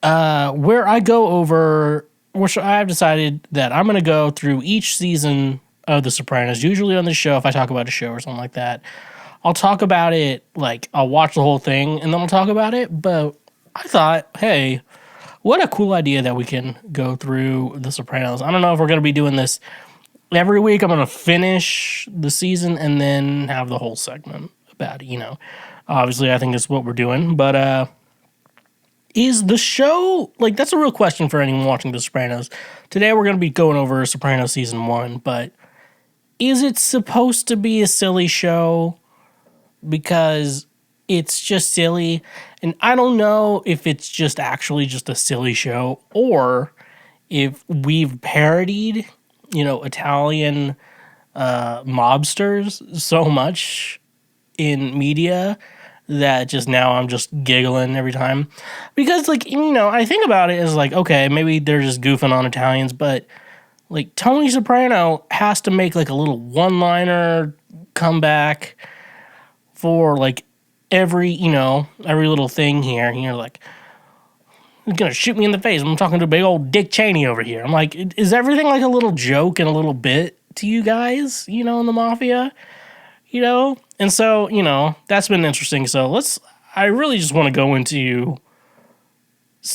where I go over, which I've decided that I'm going to go through each season of The Sopranos. Usually on the show, if I talk about a show or something like that, I'll talk about it, like I'll watch the whole thing and then I'll talk about it. But I thought, hey, what a cool idea that we can go through The Sopranos. I don't know if we're going to be doing this every week. I'm going to finish the season and then have the whole segment about it, Obviously, I think that's what we're doing. But is the show, like, that's a real question for anyone watching The Sopranos. Today, we're going to be going over Sopranos Season 1, but is it supposed to be a silly show? Because it's just silly. And I don't know if it's just actually just a silly show or if we've parodied, Italian mobsters so much in media that just now I'm just giggling every time. Because, I think about it as okay, maybe they're just goofing on Italians, but Tony Soprano has to make a little one-liner comeback for every little thing here. And you're he's gonna shoot me in the face. I'm talking to big old Dick Cheney over here. I'm is everything a little joke and a little bit to you guys, in the mafia? And so, that's been interesting. So I really just want to go into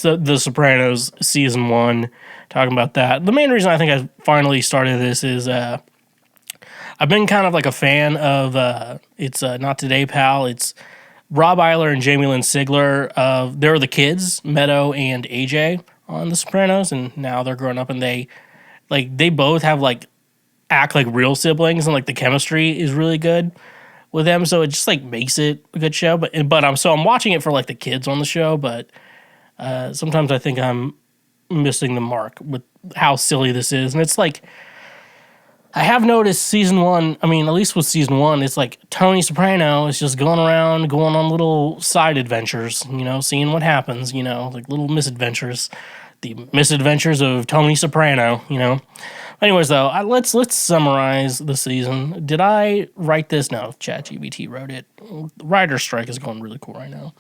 The Sopranos Season 1, talking about that. The main reason I think I finally started this is I've been kind of a fan of, it's Not Today, Pal. It's Rob Eiler and Jamie Lynn Sigler. They're the kids, Meadow and AJ, on The Sopranos, and now they're growing up and they both have act like real siblings, and the chemistry is really good with them, so it just makes it a good show. But I'm watching it for the kids on the show, but sometimes I think I'm missing the mark with how silly this is. And it's I have noticed season 1, at least with season 1, it's Tony Soprano is just going around, going on little side adventures, seeing what happens, little misadventures. The misadventures of Tony Soprano, Anyways, though, let's summarize the season. Did I write this? No, ChatGPT wrote it. The writer's strike is going really cool right now.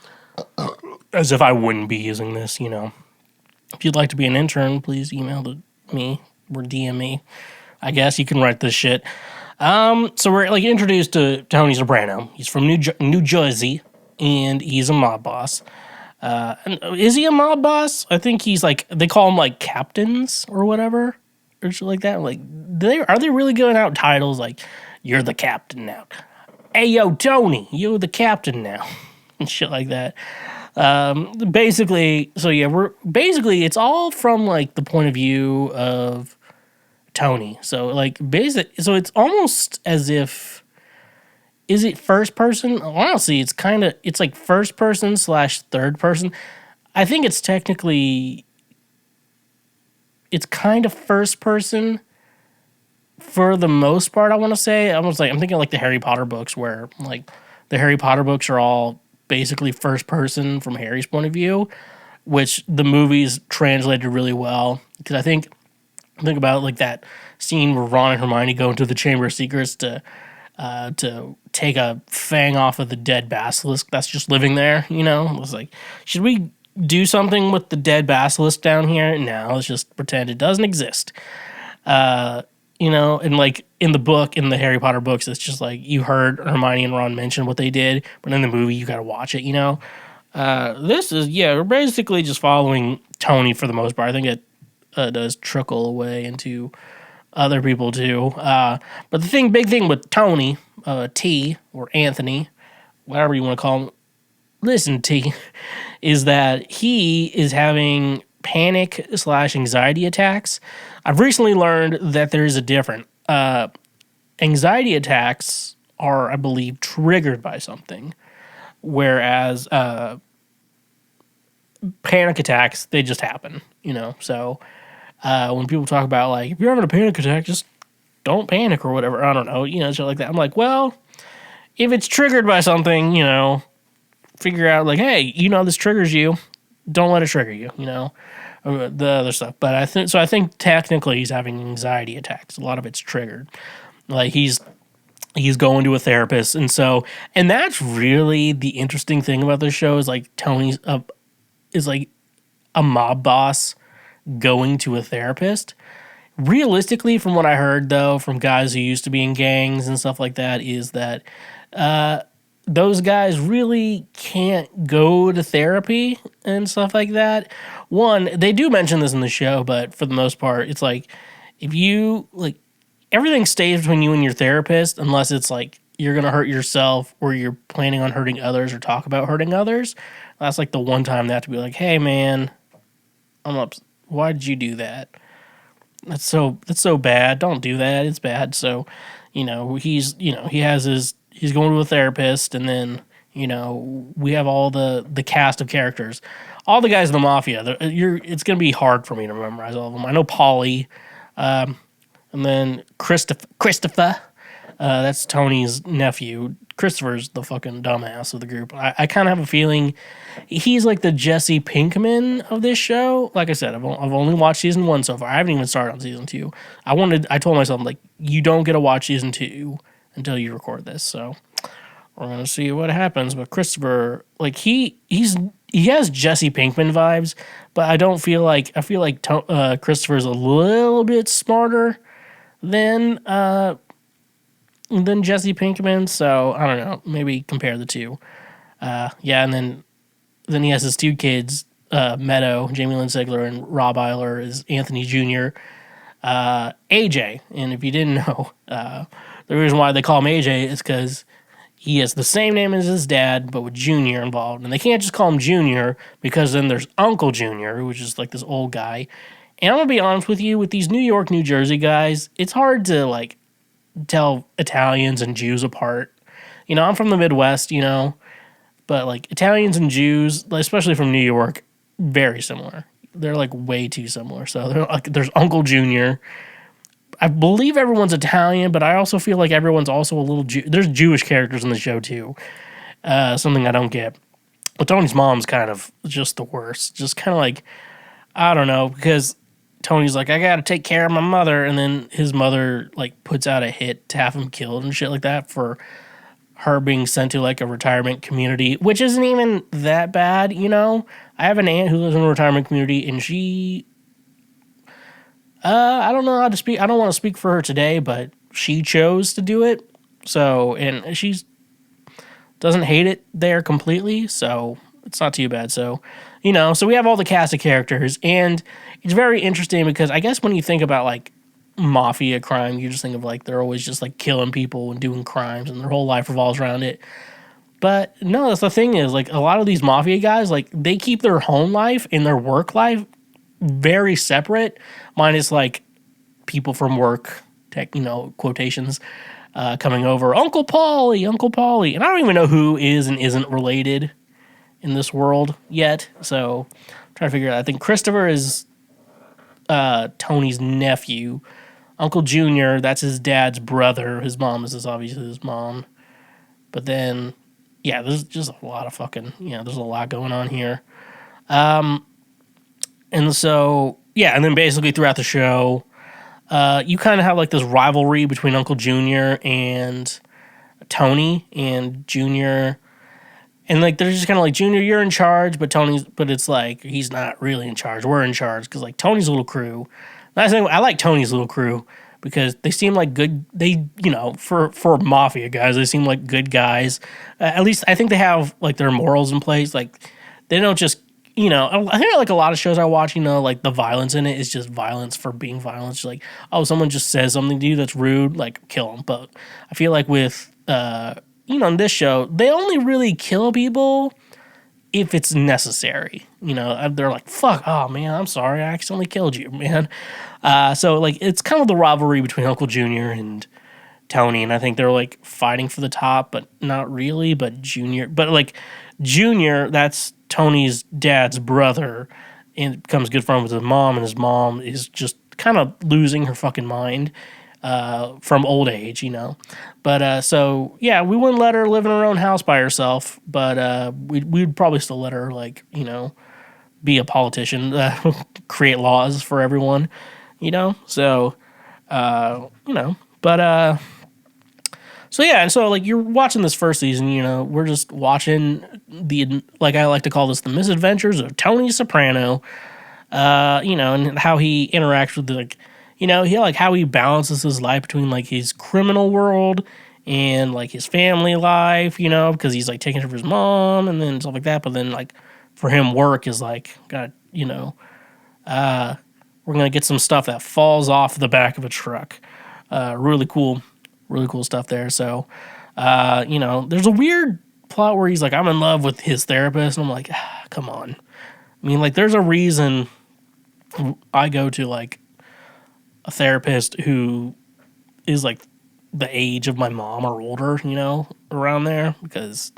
As if I wouldn't be using this, If you'd like to be an intern, please email me or DM me. I guess you can write this shit. So we're introduced to Tony Soprano. He's from New Jersey, and he's a mob boss. And is he a mob boss? I think he's they call him captains or whatever, or shit like that. Are they really giving out titles you're the captain now? Hey yo, Tony, you're the captain now, and shit like that. Basically, so yeah, it's all from the point of view of Tony. So so it's almost as if, is it first person? Honestly, it's first person / third person. I think it's technically, it's kind of first person for the most part, I want to say. I'm thinking the Harry Potter books, where the Harry Potter books are all basically first person from Harry's point of view, which the movies translated really well. Because I think about that scene where Ron and Hermione go into the Chamber of Secrets to to take a fang off of the dead basilisk that's just living there. You know, it was like, should we do something with the dead basilisk down here? No, let's just pretend it doesn't exist. You know, and like in the book, in the Harry Potter books, it's just like you heard Hermione and Ron mention what they did, but in the movie, you got to watch it. You know, this is we're basically just following Tony for the most part. I think it does trickle away into other people too. But the big thing with Tony, T or Anthony, whatever you want to call him, listen, T, is that he is having panic/anxiety attacks. I've recently learned that there is a difference. Anxiety attacks are, I believe, triggered by something, whereas panic attacks, they just happen, you know? So when people talk about, like, if you're having a panic attack, just don't panic or whatever. I don't know, you know, shit like that. I'm like, well, if it's triggered by something, you know, figure out, like, hey, you know, this triggers you. Don't let it trigger you, you know, the other stuff. But I think technically he's having anxiety attacks. A lot of it's triggered. Like he's going to a therapist. And that's really the interesting thing about this show is like Tony's is like a mob boss going to a therapist. Realistically, from what I heard though, from guys who used to be in gangs and stuff like that, is that those guys really can't go to therapy and stuff like that. One, they do mention this in the show, but for the most part, it's like if you like everything stays between you and your therapist unless it's like you're gonna hurt yourself or you're planning on hurting others or talk about hurting others. That's like the one time they have to be like, hey man, I'm up. Why did you do that? That's so bad. Don't do that. It's bad. So, you know, he's going to a therapist, and then, you know, we have all the cast of characters, all the guys in the mafia. It's gonna be hard for me to memorize all of them. I know Polly, and then Christopher. That's Tony's nephew. Christopher's the fucking dumbass of the group. I kind of have a feeling he's like the Jesse Pinkman of this show. Like I said, I've only watched season 1 so far. I haven't even started on season 2. I told myself, like, you don't get to watch season 2 until you record this. So we're gonna see what happens. But Christopher, like he has Jesse Pinkman vibes, but I feel like Christopher's a little bit smarter than Jesse Pinkman, so I don't know. Maybe compare the two. And then he has his 2 kids, Meadow, Jamie Lynn Sigler, and Rob Eiler is Anthony Jr. AJ, and if you didn't know, the reason why they call him AJ is because he has the same name as his dad, but with Junior involved, and they can't just call him Junior because then there's Uncle Junior, which is like this old guy. And I'm gonna be honest with you, with these New York, New Jersey guys, it's hard to like tell Italians and Jews apart. You know, I'm from the Midwest, you know, but like Italians and Jews, especially from New York, very similar. They're like way too similar. So they're like, there's Uncle Junior. I believe everyone's Italian, but I also feel like everyone's also a little there's Jewish characters in the show too. Something I don't get. But Tony's mom's kind of just the worst. Just kind of like, I don't know, because Tony's like, I gotta take care of my mother, and then his mother like puts out a hit to have him killed and shit like that for her being sent to like a retirement community, which isn't even that bad, you know. I have an aunt who lives in a retirement community, and she, I don't know how to speak. I don't want to speak for her today, but she chose to do it. So, and she's doesn't hate it there completely, so it's not too bad. So, you know, so we have all the cast of characters, and it's very interesting because I guess when you think about like mafia crime, you just think of like they're always just like killing people and doing crimes, and their whole life revolves around it. But no, that's the thing is like a lot of these mafia guys, like they keep their home life and their work life very separate, minus like people from work, you know, quotations, coming over, Uncle Paulie, and I don't even know who is and isn't related in this world yet. So I'm trying to figure it out. I think Christopher is Tony's nephew. Uncle Junior, that's his dad's brother. His mom is obviously his mom. But then, yeah, there's just a lot of fucking, you know, there's a lot going on here. And so, yeah, and then basically throughout the show, you kind of have like this rivalry between Uncle Junior and Tony and Junior. And, like, they're just kind of like, Junior, you're in charge, but it's like, he's not really in charge. We're in charge. Because, like, Tony's little crew. Nice thing, I like Tony's little crew because they seem like good, for mafia guys, they seem like good guys. At least I think they have, like, their morals in place. Like, they don't just, I think like a lot of shows I watch, like, the violence in it is just violence for being violence. Like, oh, someone just says something to you that's rude, like, kill them. But I feel like with, in this show, they only really kill people if it's necessary. They're like, fuck, oh man, I'm sorry, I accidentally killed you, man. So, like, it's kind of the rivalry between Uncle Junior and Tony, and I think they're, like, fighting for the top, but not really, but Junior, that's Tony's dad's brother, and becomes good friends with his mom, and his mom is just kind of losing her fucking mind. From old age, But, so, yeah, we wouldn't let her live in her own house by herself, but we'd probably still let her, like, be a politician, create laws for everyone, So, but, so, yeah, and so, like, you're watching this first season, we're just watching like, I like to call this the misadventures of Tony Soprano, and how he interacts with, like, how he balances his life between, like, his criminal world and, like, his family life, because he's, like, taking care of his mom and then stuff like that. But then, like, for him, work is, like, we're going to get some stuff that falls off the back of a truck. Really cool stuff there. So, there's a weird plot where he's like, I'm in love with his therapist. And I'm like, come on. I mean, like, there's a reason I go to, like, a therapist who is, like, the age of my mom or older, around there, because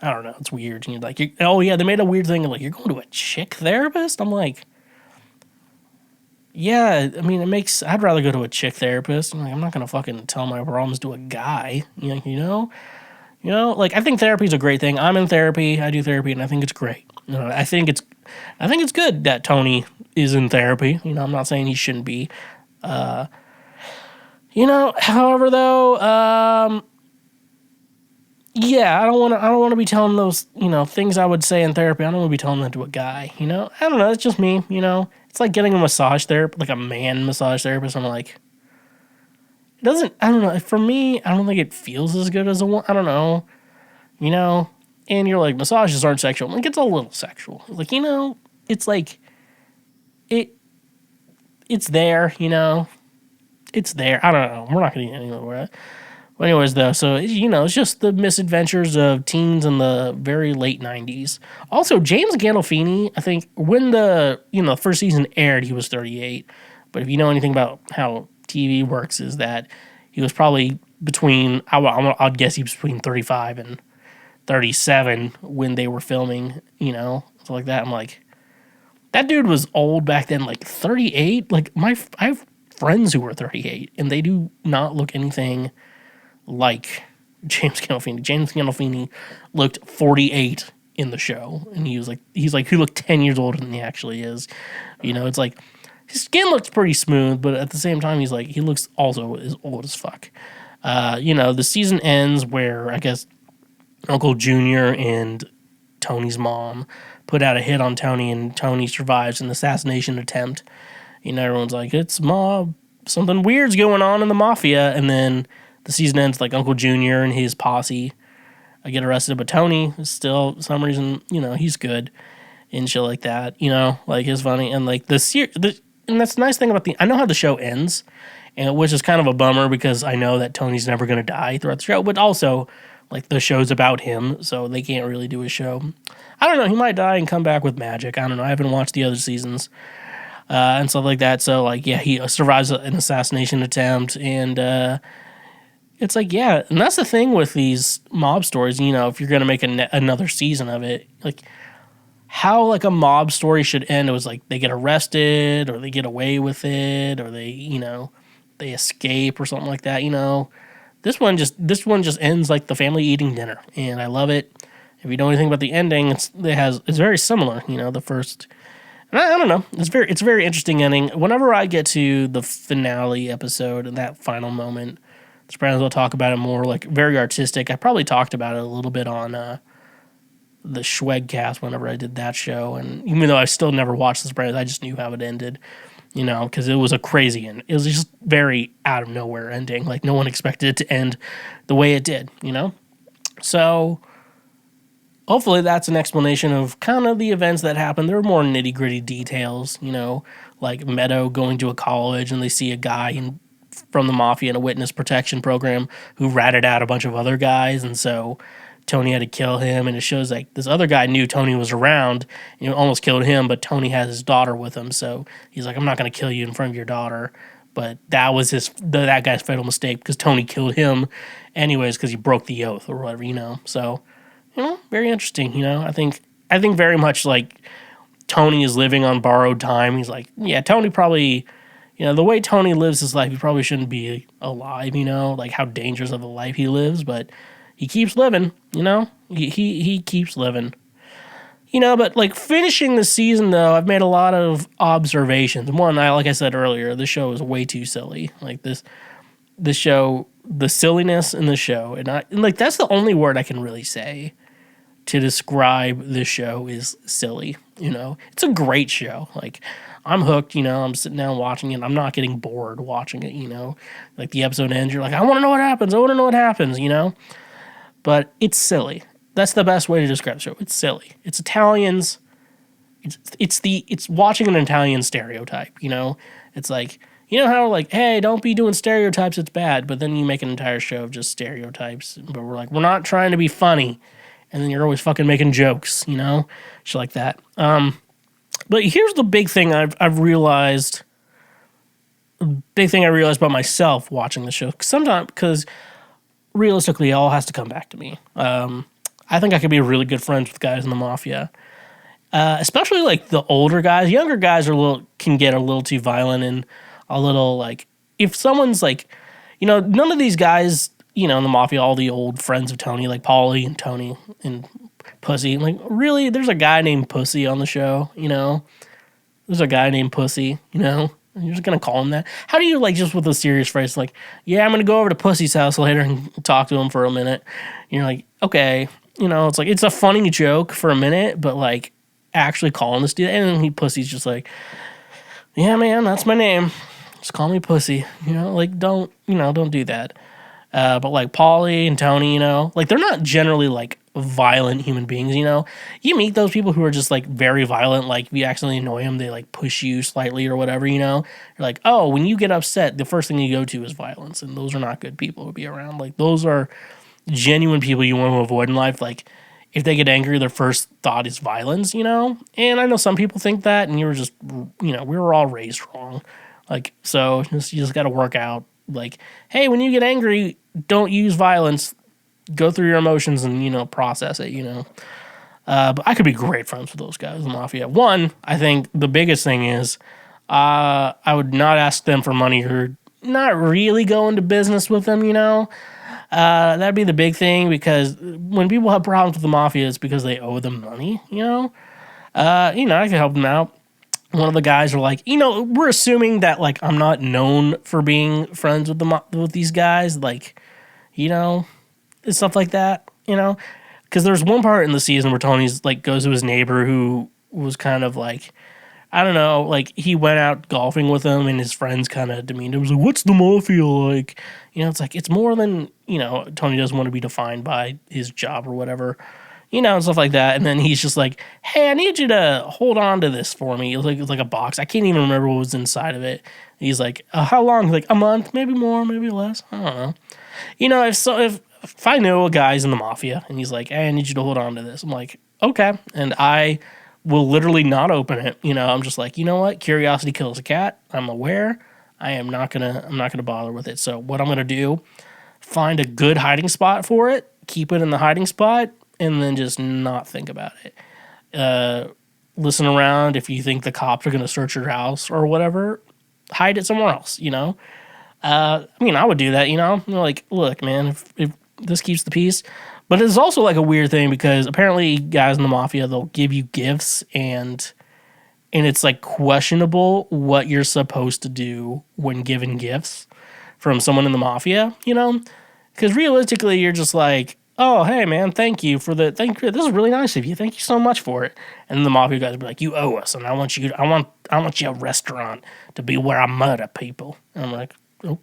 I don't know, it's weird. And you're like, oh yeah, they made a weird thing, like, you're going to a chick therapist? I'm like, yeah, I mean, I'd rather go to a chick therapist. I'm not gonna fucking tell my problems to a guy, like, I think therapy is a great thing. I'm in therapy, I do therapy, and I think it's great. I think it's good that Tony is in therapy. I'm not saying he shouldn't be. However, though, yeah, I don't want to be telling those, things I would say in therapy. I don't want to be telling that to a guy, I don't know. It's just me, It's like getting a massage therapist, like a man massage therapist. I'm like, I don't know. For me, I don't think it feels as good as a one. I don't know, and you're like, massages aren't sexual. Like, it's a little sexual. Like, it's like, it's there, It's there. I don't know. We're not going to get anywhere. But anyways, though, so, it's just the misadventures of teens in the very late 90s. Also, James Gandolfini, I think, when the first season aired, he was 38. But if you know anything about how TV works, is that he was probably between, I'd guess he was between 35 and 37 when they were filming, stuff like that. I'm like, that dude was old back then, like 38. Like, I have friends who were 38, and they do not look anything like James Gandolfini. James Gandolfini looked 48 in the show, and he looked 10 years older than he actually is. It's like, his skin looks pretty smooth, but at the same time, he looks also as old as fuck. The season ends where, I guess, Uncle Junior and Tony's mom put out a hit on Tony, and Tony survives an assassination attempt. Everyone's like, it's mob, something weird's going on in the mafia, and then the season ends like Uncle Junior and his posse get arrested, but Tony is still, for some reason, he's good and shit like that, like, it's funny, and like and that's the nice thing about I know how the show ends, and which is kind of a bummer because I know that Tony's never going to die throughout the show, but also, like, the show's about him, so they can't really do a show. I don't know, he might die and come back with magic. I don't know, I haven't watched the other seasons and stuff like that, so, like, yeah, he survives an assassination attempt, and it's like, yeah, and that's the thing with these mob stories, if you're going to make another season of it, like, how, like, a mob story should end. It was like they get arrested, or they get away with it, or they, they escape or something like that. This one just ends like the family eating dinner, and I love it. If you know anything about the ending, it's very similar. The first. And I don't know. It's a very interesting ending. Whenever I get to the finale episode and that final moment, Sopranos, I'll talk about it more, like, very artistic. I probably talked about it a little bit on the Schwegcast whenever I did that show. And even though I still never watched The Sopranos, I just knew how it ended, you know, because it was a crazy end. It was just very out of nowhere ending. Like, no one expected it to end the way it did, you know? So hopefully that's an explanation of kind of the events that happened. There are more nitty gritty details, you know, like Meadow going to a college and they see a guy from the mafia in a witness protection program who ratted out a bunch of other guys. And so Tony had to kill him. And it shows like this other guy knew Tony was around and almost killed him, but Tony has his daughter with him. So he's like, I'm not going to kill you in front of your daughter. But that was that guy's fatal mistake because Tony killed him anyways because he broke the oath or whatever, you know. So, you know, very interesting, you know. I think very much like Tony is living on borrowed time. He's like, yeah, Tony probably, you know, the way Tony lives his life, he probably shouldn't be alive, you know, like how dangerous of a life he lives, but he keeps living, you know. He keeps living. You know, but like finishing the season though, I've made a lot of observations. One, like I said earlier, this show is way too silly. Like this show, the silliness in the show, and like that's the only word I can really say to describe this show is silly. You know, it's a great show. Like I'm hooked. You know, I'm sitting down watching it. I'm not getting bored watching it. You know, like the episode ends, you're like, I want to know what happens. I want to know what happens. You know, but it's silly. That's the best way to describe the show. It's silly. It's Italians. It's watching an Italian stereotype, you know? It's like, you know how like, hey, don't be doing stereotypes, it's bad, but then you make an entire show of just stereotypes. But we're like, we're not trying to be funny. And then you're always fucking making jokes, you know? Shit like that. But here's the big thing I've realized. Big thing I realized about myself watching the show. Because realistically, it all has to come back to me. I think I could be really good friends with guys in the mafia, especially like the older guys. Younger guys can get a little too violent and a little like if someone's like, you know, none of these guys, you know, in the mafia, all the old friends of Tony, like Paulie and Tony and Pussy, like really, there's a guy named Pussy on the show, you know, there's a guy named Pussy, you know. You're just gonna call him that? How do you like just with a serious phrase like, yeah, I'm gonna go over to Pussy's house later and talk to him for a minute? And you're like, okay. You know, it's like, it's a funny joke for a minute, but like actually calling this dude, and then Pussy's just like, yeah, man, that's my name. Just call me Pussy. You know, like don't do that. But like Paulie and Tony, you know, like they're not generally like violent human beings, you know. You meet those people who are just like very violent, like if you accidentally annoy them, they like push you slightly or whatever, you know. You're like, oh, when you get upset, the first thing you go to is violence, and those are not good people to be around. Like those are genuine people you want to avoid in life. Like if they get angry, their first thought is violence, you know. And I know some people think that, and you're just, you know, we were all raised wrong. Like so, you just got to work out. Like, hey, when you get angry, don't use violence. Go through your emotions and, you know, process it. You know. But I could be great friends with those guys in the mafia. One, I think the biggest thing is I would not ask them for money or not really go into business with them, you know. That'd be the big thing, because when people have problems with the mafia, it's because they owe them money, you know? I can help them out. One of the guys are like, you know, we're assuming that, like, I'm not known for being friends with these guys, like, you know, and stuff like that, you know? Because there's one part in the season where Tony's, like, goes to his neighbor who was kind of, like, I don't know, like, he went out golfing with him, and his friends kind of demeaned him. He was like, what's the mafia like? You know, it's like, it's more than, you know, Tony doesn't want to be defined by his job or whatever, you know, and stuff like that. And then he's just like, hey, I need you to hold on to this for me. It's like a box. I can't even remember what was inside of it. And he's like, how long? He's like, a month, maybe more, maybe less. I don't know. You know, if I know a guy's in the mafia, and he's like, hey, I need you to hold on to this. I'm like, okay. And I will literally not open it. You know, I'm just like, you know what? Curiosity kills a cat. I'm aware. I'm not gonna bother with it. So what I'm gonna do, find a good hiding spot for it, keep it in the hiding spot, and then just not think about it. Listen around. If you think the cops are gonna search your house or whatever, hide it somewhere else, you know? I mean, I would do that, you know? Like, look, man, if this keeps the peace. But it's also like a weird thing, because apparently guys in the mafia, they'll give you gifts, and it's like questionable what you're supposed to do when given gifts. from someone in the mafia, you know? Because realistically, you're just like, oh, hey, man, thank you. This is really nice of you. Thank you so much for it. And then the mafia guys will be like, you owe us, and I want you a restaurant to be where I murder people. And I'm like, oh.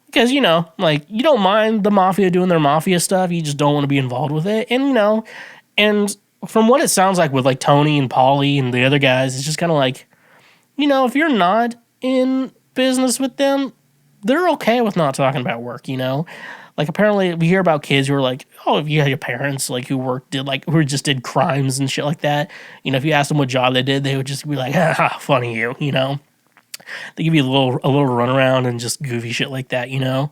Because, you know, like, you don't mind the mafia doing their mafia stuff. You just don't want to be involved with it. And, you know, and from what it sounds like with, like, Tony and Paulie and the other guys, it's just kind of like, you know, if you're not in business with them, they're okay with not talking about work, you know? Like, apparently, we hear about kids who are like, oh, if you had your parents, like, who just did crimes and shit like that, you know, if you asked them what job they did, they would just be like, ha, funny you know? They give you a little runaround and just goofy shit like that, you know?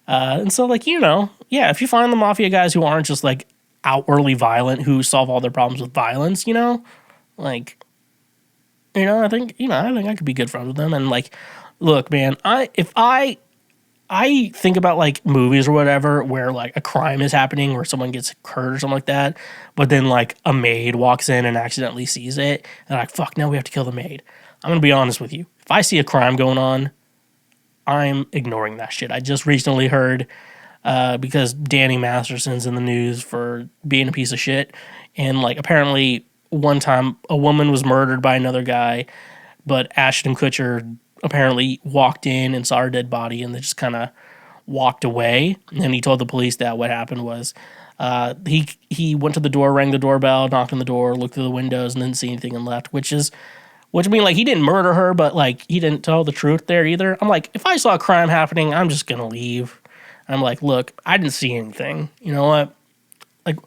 And so, like, you know, yeah, if you find the mafia guys who aren't just, like, outwardly violent, who solve all their problems with violence, you know? Like, you know, I think I could be good friends with them. And, like, look, man, if I think about, like, movies or whatever where, like, a crime is happening where someone gets hurt or something like that, but then, like, a maid walks in and accidentally sees it, and like, fuck, now we have to kill the maid. I'm going to be honest with you. If I see a crime going on, I'm ignoring that shit. I just recently heard, because Danny Masterson's in the news for being a piece of shit, and, like, apparently one time a woman was murdered by another guy, but Ashton Kutcher apparently walked in and saw her dead body and they just kind of walked away. And then he told the police that what happened was he went to the door, rang the doorbell, knocked on the door, looked through the windows, and didn't see anything and left, which I mean, like, he didn't murder her, but, like, he didn't tell the truth there either. I'm like, if I saw a crime happening, I'm just going to leave. And I'm like, look, I didn't see anything. You know what? Like,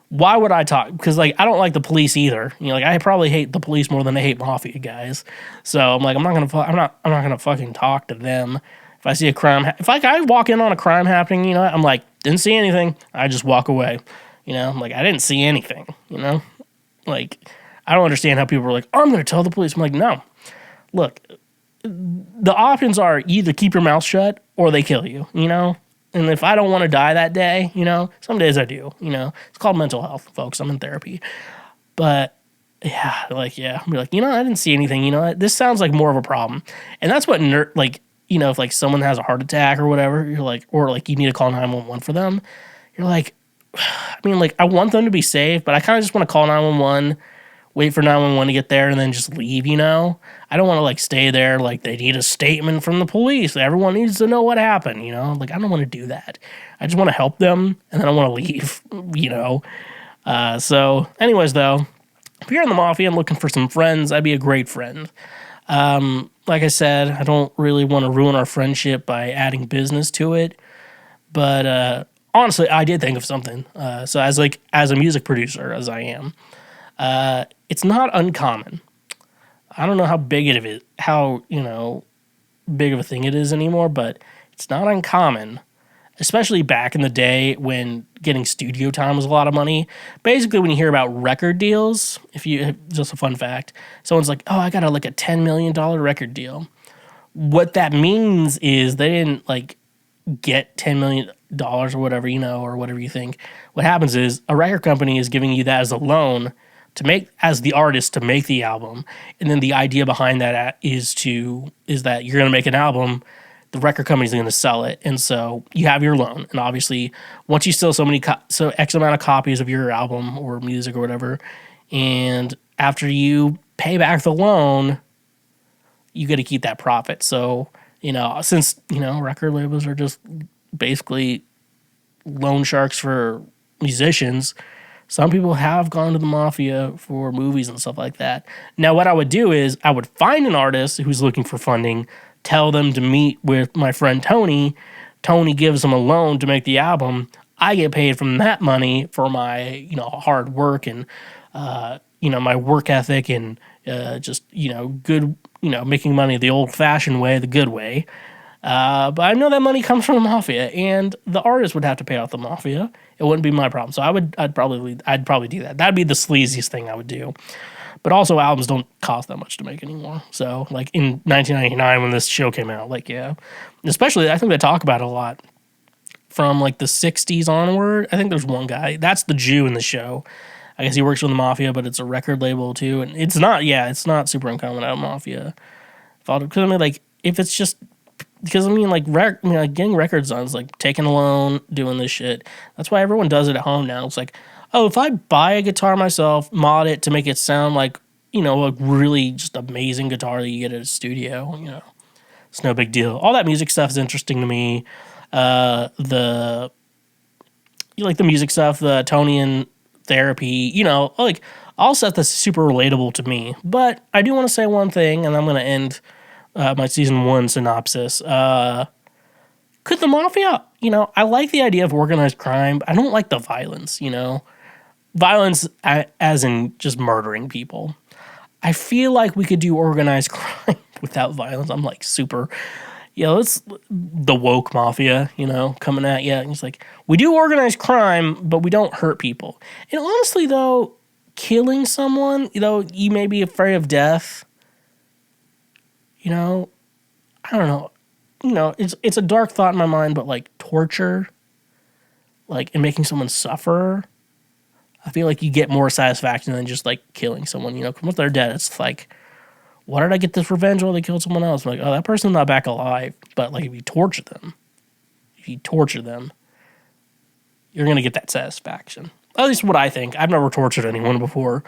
why would I talk? Because, like, I don't like the police either. You know, like, I probably hate the police more than I hate mafia guys. So I'm like, I'm not gonna fucking talk to them. If I see a crime, if I walk in on a crime happening, you know, I'm like, didn't see anything. I just walk away. You know, I'm like, I didn't see anything. You know, like, I don't understand how people are like, oh, I'm gonna tell the police. I'm like, no. Look, the options are either keep your mouth shut or they kill you. You know. And if I don't want to die that day, you know, some days I do, you know. It's called mental health, folks. I'm in therapy. But, yeah, like, yeah. I'll be like, you know, I didn't see anything. You know, this sounds like more of a problem. And that's what, like, you know, if, like, someone has a heart attack or whatever, you're like, or, like, you need to call 911 for them, you're like, I mean, like, I want them to be safe, but I kind of just want to call 911, wait for 911 to get there, and then just leave, you know? I don't want to, like, stay there, like, they need a statement from the police. Everyone needs to know what happened, you know? Like, I don't want to do that. I just want to help them, and then I want to leave, you know? So, anyways, though, if you're in the mafia and looking for some friends, I'd be a great friend. Like I said, I don't really want to ruin our friendship by adding business to it, but honestly, I did think of something. So, as a music producer, as I am, it's not uncommon. I don't know how big it is, how, you know, big of a thing it is anymore, but it's not uncommon, especially back in the day when getting studio time was a lot of money. Basically, when you hear about record deals, just a fun fact, someone's like, oh, I got a $10 million record deal. What that means is they didn't, like, get $10 million or whatever, you know, or whatever you think. What happens is a record company is giving you that as a loan as the artist to make the album, and then the idea behind that is that you're going to make an album, the record company's going to sell it, and so you have your loan, and obviously once you sell so X amount of copies of your album or music or whatever, and after you pay back the loan, you got to keep that profit. So, you know, since, you know, record labels are just basically loan sharks for musicians, some people have gone to the mafia for movies and stuff like that. Now, what I would do is I would find an artist who's looking for funding, tell them to meet with my friend Tony. Tony gives them a loan to make the album. I get paid from that money for my, you know, hard work and, you know, my work ethic and just, you know, good, you know, making money the old-fashioned way, the good way. But I know that money comes from the mafia, and the artist would have to pay out the mafia. It wouldn't be my problem. So I'd probably do that. That'd be the sleaziest thing I would do. But also, albums don't cost that much to make anymore. So, like, in 1999 when this show came out, like, yeah. Especially, I think they talk about it a lot. From, like, the 60s onward, I think there's one guy. That's the Jew in the show. I guess he works with the mafia, but it's a record label, too. And it's not super uncommon to have mafia. Because, I mean, like, if it's just because I mean, like, getting records done is like taking a loan, doing this shit. That's why everyone does it at home now. It's like, oh, if I buy a guitar myself, mod it to make it sound like, a really just amazing guitar that you get at a studio, it's no big deal. All that music stuff is interesting to me. The music stuff, the Tonian therapy, like all stuff that's super relatable to me. But I do want to say one thing, and I'm going to end my season 1 synopsis. Could the mafia, I like the idea of organized crime. I don't like the violence, violence as in just murdering people. I feel like we could do organized crime without violence. I'm like super, let's the woke mafia, coming at you. And it's like, we do organized crime, but we don't hurt people. And honestly, though, killing someone, you may be afraid of death. I don't know. It's a dark thought in my mind, but like torture, and making someone suffer, I feel like you get more satisfaction than just like killing someone. Once they're dead, it's like, why did I get this revenge while they killed someone else? I'm like, oh, that person's not back alive. But like, if you torture them, you're gonna get that satisfaction. At least what I think. I've never tortured anyone before.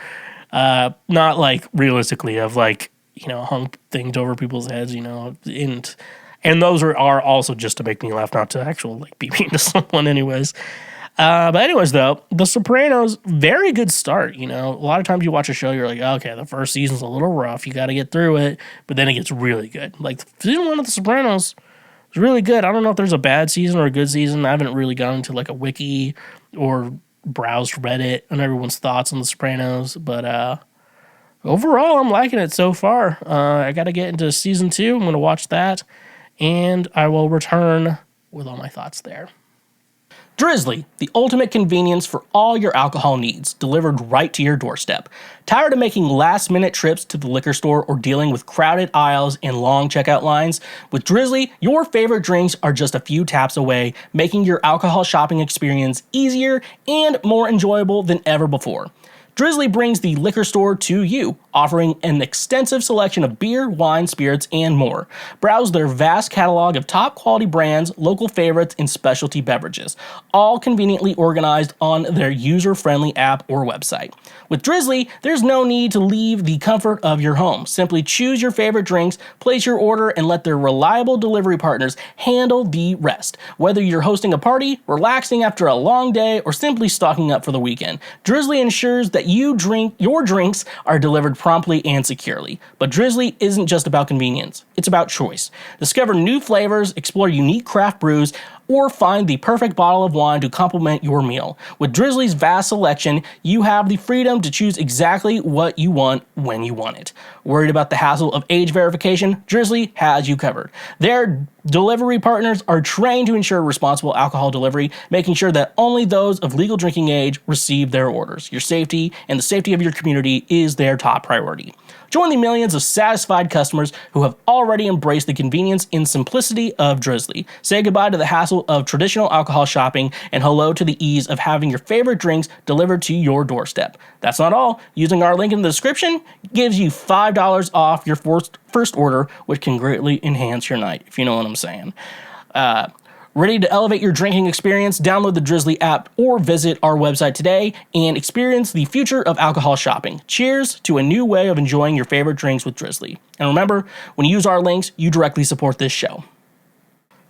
Not like realistically of like, hung things over people's heads, and those are also just to make me laugh, not to actually like be mean to someone anyways. But anyways, though, The Sopranos, very good start. A lot of times you watch a show, you're like, okay, the first season's a little rough. You got to get through it. But then it gets really good. Like season 1 of The Sopranos was really good. I don't know if there's a bad season or a good season. I haven't really gone into like a wiki or browsed Reddit on everyone's thoughts on The Sopranos. But overall, I'm liking it so far. I got to get into season 2. I'm going to watch that. And I will return with all my thoughts there. Drizly, the ultimate convenience for all your alcohol needs, delivered right to your doorstep. Tired of making last-minute trips to the liquor store or dealing with crowded aisles and long checkout lines? With Drizly, your favorite drinks are just a few taps away, making your alcohol shopping experience easier and more enjoyable than ever before. Drizly brings the liquor store to you, offering an extensive selection of beer, wine, spirits, and more. Browse their vast catalog of top-quality brands, local favorites, and specialty beverages, all conveniently organized on their user-friendly app or website. With Drizly, there's no need to leave the comfort of your home. Simply choose your favorite drinks, place your order, and let their reliable delivery partners handle the rest. Whether you're hosting a party, relaxing after a long day, or simply stocking up for the weekend, Drizly ensures that your drinks are delivered promptly and securely. But Drizly isn't just about convenience, it's about choice. Discover new flavors, explore unique craft brews, or find the perfect bottle of wine to complement your meal. With Drizly's vast selection, you have the freedom to choose exactly what you want when you want it. Worried about the hassle of age verification? Drizly has you covered. Their delivery partners are trained to ensure responsible alcohol delivery, making sure that only those of legal drinking age receive their orders. Your safety and the safety of your community is their top priority. Join the millions of satisfied customers who have already embraced the convenience and simplicity of Drizly. Say goodbye to the hassle of traditional alcohol shopping and hello to the ease of having your favorite drinks delivered to your doorstep. That's not all. Using our link in the description gives you $5 off your first order, which can greatly enhance your night, if you know what I'm saying. Ready to elevate your drinking experience? Download the Drizly app or visit our website today and experience the future of alcohol shopping. Cheers to a new way of enjoying your favorite drinks with Drizly. And remember, when you use our links, you directly support this show.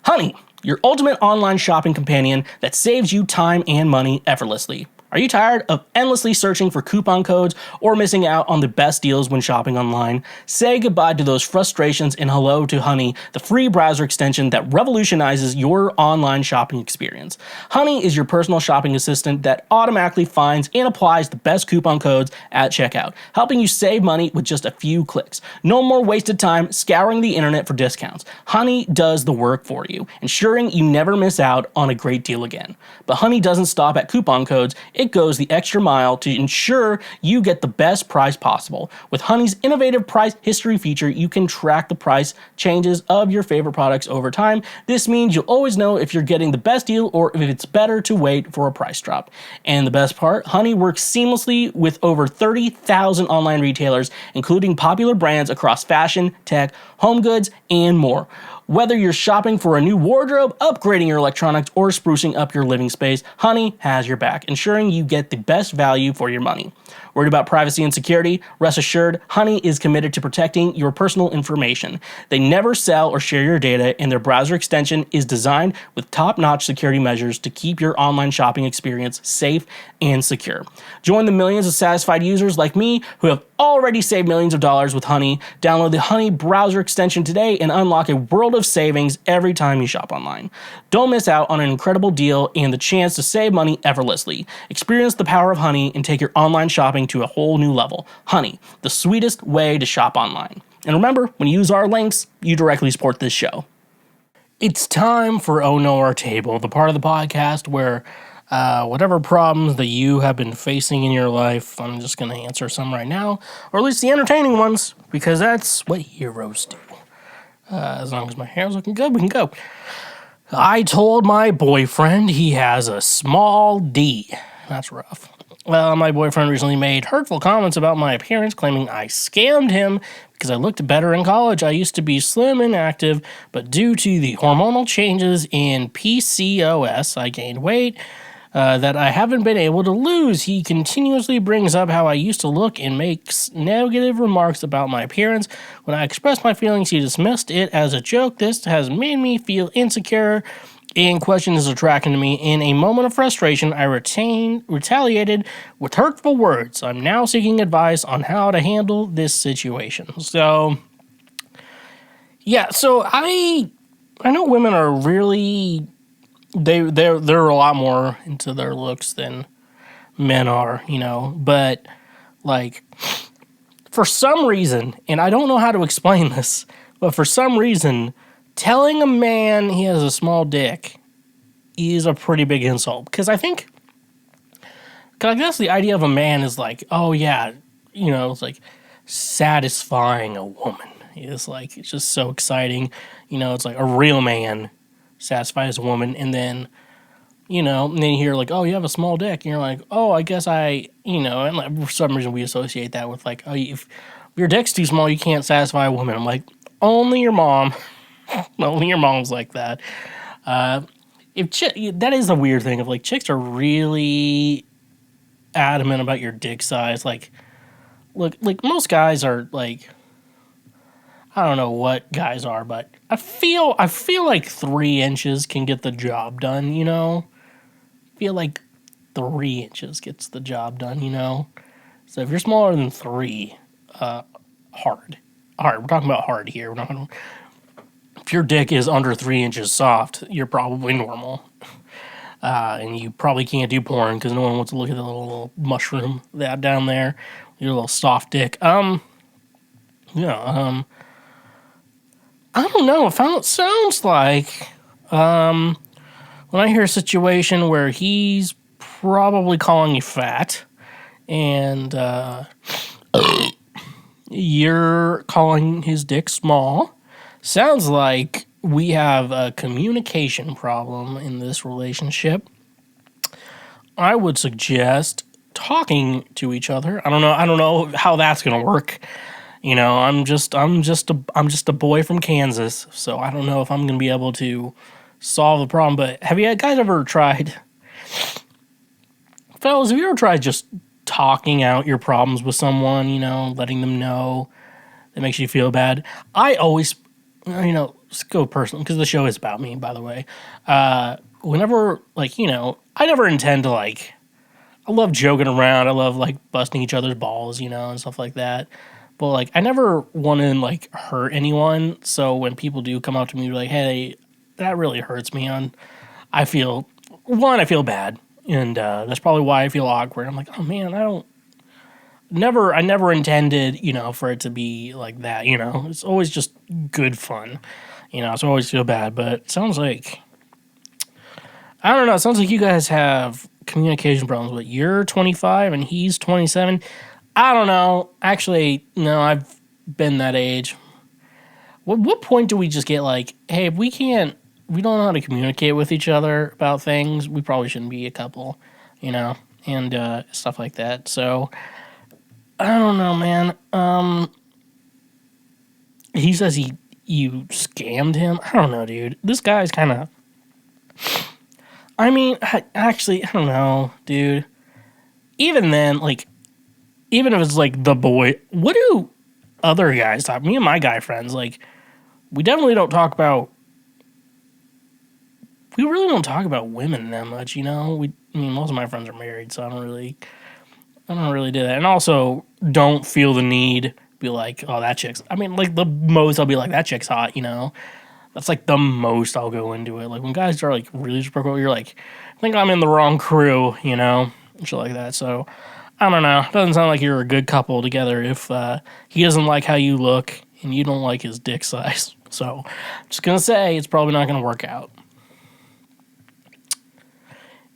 Honey, your ultimate online shopping companion that saves you time and money effortlessly. Are you tired of endlessly searching for coupon codes or missing out on the best deals when shopping online? Say goodbye to those frustrations and hello to Honey, the free browser extension that revolutionizes your online shopping experience. Honey is your personal shopping assistant that automatically finds and applies the best coupon codes at checkout, helping you save money with just a few clicks. No more wasted time scouring the internet for discounts. Honey does the work for you, ensuring you never miss out on a great deal again. But Honey doesn't stop at coupon codes. It goes the extra mile to ensure you get the best price possible. With Honey's innovative price history feature, you can track the price changes of your favorite products over time. This means you'll always know if you're getting the best deal or if it's better to wait for a price drop. And the best part, Honey works seamlessly with over 30,000 online retailers, including popular brands across fashion, tech, home goods, and more. Whether you're shopping for a new wardrobe, upgrading your electronics, or sprucing up your living space, Honey has your back, ensuring you get the best value for your money. Worried about privacy and security? Rest assured, Honey is committed to protecting your personal information. They never sell or share your data, and their browser extension is designed with top-notch security measures to keep your online shopping experience safe and secure. Join the millions of satisfied users like me who have already saved millions of dollars with Honey. Download the Honey browser extension today and unlock a world of savings every time you shop online. Don't miss out on an incredible deal and the chance to save money effortlessly. Experience the power of Honey and take your online shopping to a whole new level. Honey, the sweetest way to shop online. And remember, when you use our links, you directly support this show. It's time for Oh No, Our Table, the part of the podcast where whatever problems that you have been facing in your life, I'm just going to answer some right now, or at least the entertaining ones, because that's what heroes do. As long as my hair's looking good, we can go. I told my boyfriend he has a small D. That's rough. Well, my boyfriend recently made hurtful comments about my appearance, claiming I scammed him because I looked better in college. I used to be slim and active, but due to the hormonal changes in PCOS, I gained weight that I haven't been able to lose. He continuously brings up how I used to look and makes negative remarks about my appearance. When I expressed my feelings, he dismissed it as a joke. This has made me feel insecure and question is attracting to me. In a moment of frustration, I retaliated with hurtful words. I'm now seeking advice on how to handle this situation. So, yeah, so I know women are really they're a lot more into their looks than men are, you know, but like for some reason, and I don't know how to explain this, but for some reason, telling a man he has a small dick is a pretty big insult. Because I think, cause I guess the idea of a man is like, oh yeah, you know, it's like satisfying a woman. It's like, it's just so exciting. You know, it's like a real man satisfies a woman, and then, you know, and then you hear like, oh, you have a small dick, and you're like, oh, I guess you know, and like, for some reason we associate that with like, oh, if your dick's too small, you can't satisfy a woman. I'm like, only your mom, only your mom's like that. That is the weird thing of like chicks are really adamant about your dick size. Like, look, like most guys are like, I don't know what guys are, but I feel like 3 inches can get the job done, you know? I feel like 3 inches gets the job done, you know? So if you're smaller than 3, hard. We're talking about hard here. We're not gonna, if your dick is under 3 inches soft, you're probably normal. And you probably can't do porn because no one wants to look at the little mushroom that down there, your little soft dick. I don't know. It sounds like when I hear a situation where he's probably calling you fat and you're calling his dick small, sounds like we have a communication problem in this relationship. I would suggest talking to each other. I don't know how that's gonna work. You know, I'm just a boy from Kansas, so I don't know if I'm going to be able to solve the problem. But have you guys ever tried, fellas, have you ever tried just talking out your problems with someone, you know, letting them know that makes you feel bad? I always, you know, let's go personal, because the show is about me, by the way. Whenever, like, you know, I never intend to, like, I love joking around. I love, like, busting each other's balls, you know, and stuff like that. But, like, I never want to, like, hurt anyone. So when people do come up to me like, hey, that really hurts me, I feel bad. And that's probably why I feel awkward. I'm like, oh, man, I never intended, you know, for it to be like that, you know. It's always just good fun, you know, so I always feel bad. But it sounds like, I don't know, it sounds like you guys have communication problems. But you're 25 and he's 27. I don't know. Actually, no, I've been that age. What point do we just get like, hey, if we don't know how to communicate with each other about things, we probably shouldn't be a couple, you know, and stuff like that. So, I don't know, man. He says you scammed him. I don't know, dude. This guy's kind of. I mean, actually, I don't know, dude. Even then, like, even if it's like the boy, what do other guys talk? Me and my guy friends, like, we definitely don't talk about. We really don't talk about women that much, you know. I mean, most of my friends are married, so I don't really do that. And also, don't feel the need to be like, oh, that chick's. I mean, like the most I'll be like, that chick's hot, you know. That's like the most I'll go into it. Like when guys are like really just broke, you're like, I think I'm in the wrong crew, you know, and shit like that. So I don't know. Doesn't sound like you're a good couple together if he doesn't like how you look and you don't like his dick size. So just gonna say it's probably not gonna work out.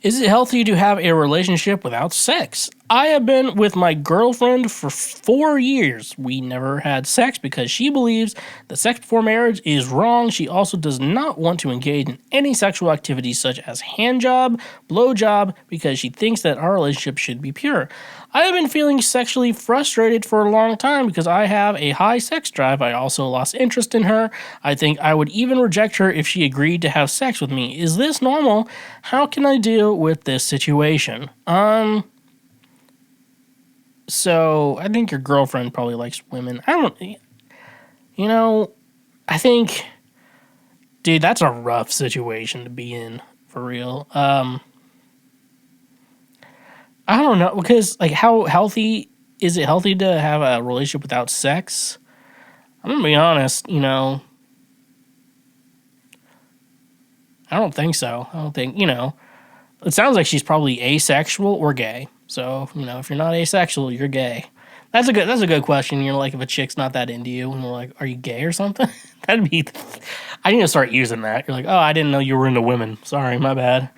Is it healthy to have a relationship without sex? I have been with my girlfriend for 4 years. We never had sex because she believes that sex before marriage is wrong. She also does not want to engage in any sexual activities such as handjob, blowjob, because she thinks that our relationship should be pure. I have been feeling sexually frustrated for a long time because I have a high sex drive. I also lost interest in her. I think I would even reject her if she agreed to have sex with me. Is this normal? How can I deal with this situation? So I think your girlfriend probably likes women. I don't, you know, I think, dude, that's a rough situation to be in for real. I don't know because like how healthy is it healthy to have a relationship without sex? I'm gonna be honest, you know, I don't think so. I don't think, you know, it sounds like she's probably asexual or gay. So, you know, if you're not asexual, you're gay. That's a good question. You're like, if a chick's not that into you, and you're like, are you gay or something? That'd be. I need to start using that. You're like, oh, I didn't know you were into women. Sorry, my bad.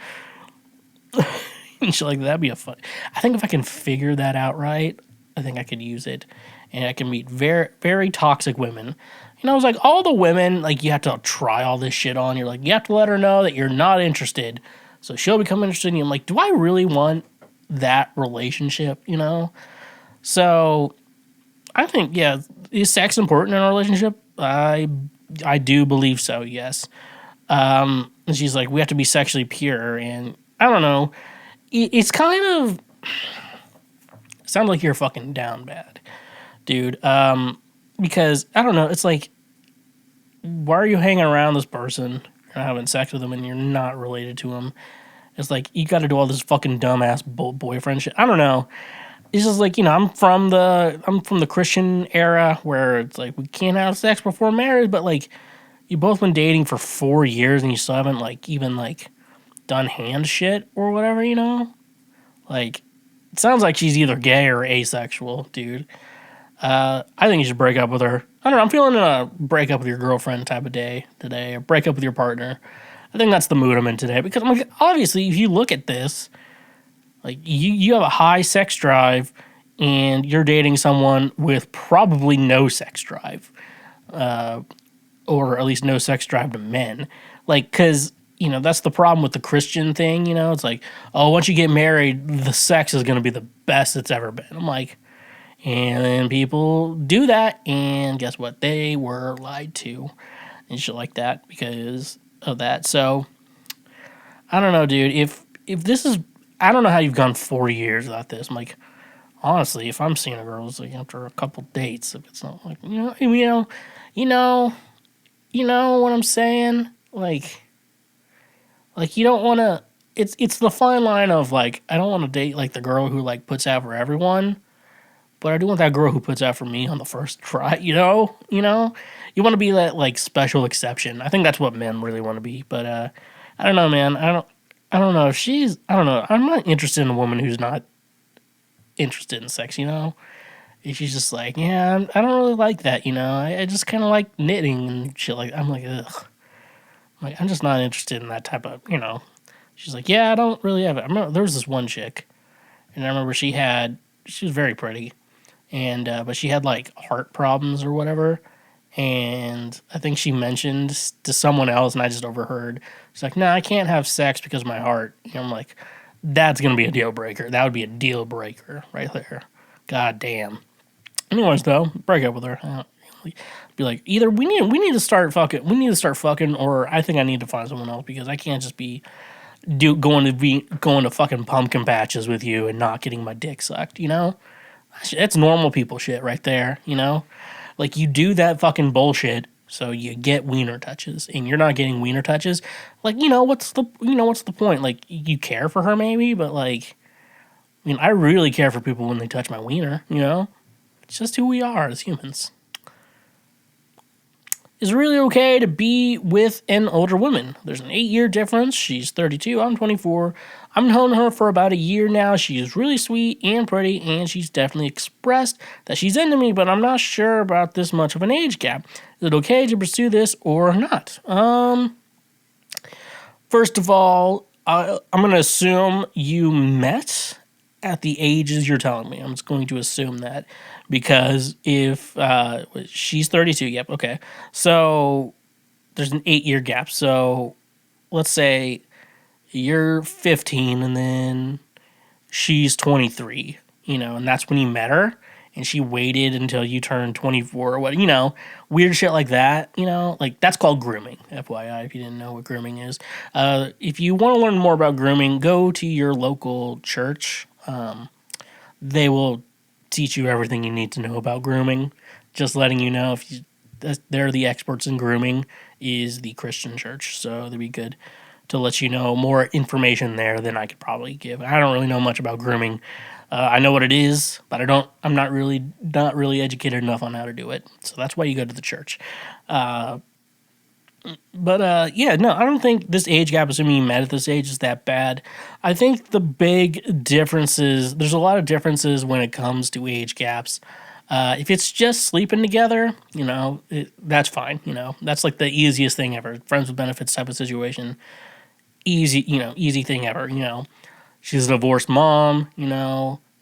And shit like that. That'd be a fun. I think if I can figure that out right, I think I could use it, and I can meet very very toxic women. You know, it's like all the women like you have to try all this shit on. You're like, you have to let her know that you're not interested, so she'll become interested in you. I'm like, do I really want that relationship? You know. So I think, yeah, is sex important in a relationship? I do believe so. Yes. And she's like, we have to be sexually pure, and I don't know. It's kind of sounds like you're fucking down bad, dude. Because I don't know. It's like, why are you hanging around this person? You're having sex with them, and you're not related to him. It's like you got to do all this fucking dumbass boyfriend shit. I don't know. It's just like, you know, I'm from the Christian era where it's like we can't have sex before marriage, but like you both been dating for 4 years and you still haven't like even like done hand shit or whatever, you know? Like it sounds like she's either gay or asexual, dude. I think you should break up with her. I don't know, I'm feeling a break up with your girlfriend type of day today, or break up with your partner. I think that's the mood I'm in today because I'm like, obviously if you look at this, like you have a high sex drive, and you're dating someone with probably no sex drive, or at least no sex drive to men. Like, because you know that's the problem with the Christian thing. You know, it's like, oh, once you get married, the sex is going to be the best it's ever been. I'm like, and then people do that, and guess what? They were lied to and shit like that because of that. So I don't know, dude. If this is I don't know how you've gone 4 years without this. I'm like, honestly, if I'm seeing a girl, it's like after a couple dates, if it's not like, you know what I'm saying? Like you don't want to. It's the fine line of like, I don't want to date like the girl who like puts out for everyone, but I do want that girl who puts out for me on the first try. You want to be that like special exception. I think that's what men really want to be. But I don't know, man. I don't know if she's. I don't know. I'm not interested in a woman who's not interested in sex. You know, if she's just like, yeah, I don't really like that. You know, I just kind of like knitting and shit. Like, I'm like, ugh. I'm just not interested in that type of. You know, she's like, yeah, I don't really have it. I remember there was this one chick, and I remember she was very pretty, and but she had like heart problems or whatever. And I think she mentioned to someone else, and I just overheard. She's like, "No, I can't have sex because of my heart." And I'm like, "That's gonna be a deal breaker. That would be a deal breaker right there." God damn. Anyways, though, break up with her. Be like, either we need to start fucking, or I think I need to find someone else because I can't just be going to fucking pumpkin patches with you and not getting my dick sucked. That's normal people shit right there. Like you do that fucking bullshit. So you get wiener touches, and you're not getting wiener touches. Like, what's the point? Like, you care for her maybe, but like, I really care for people when they touch my wiener. It's just who we are as humans. Is it really okay to be with an older woman? There's an 8-year difference. She's 32. I'm 24. I've known her for about a year now. She's really sweet and pretty, and she's definitely expressed that she's into me, but I'm not sure about this much of an age gap. Is it okay to pursue this or not? First of all, I'm going to assume you met at the ages you're telling me. I'm just going to assume that because if she's 32, yep, okay. So there's an 8-year gap. So let's say you're 15 and then she's 23, and that's when you met her and she waited until you turned 24 or what, weird shit like that, like that's called grooming, FYI, if you didn't know what grooming is. If you want to learn more about grooming, go to your local church. They will teach you everything you need to know about grooming. Just letting you know, they're the experts in grooming is the Christian church, so they'd be good to let you know more information there than I could probably give. I don't really know much about grooming. I know what it is, but I'm not really educated enough on how to do it. So that's why you go to the church. Yeah, no, I don't think this age gap, assuming you met at this age, is that bad. I think the big differences, there's a lot of differences when it comes to age gaps. If it's just sleeping together, that's fine. That's like the easiest thing ever. Friends with benefits type of situation. Easy thing ever. She's a divorced mom,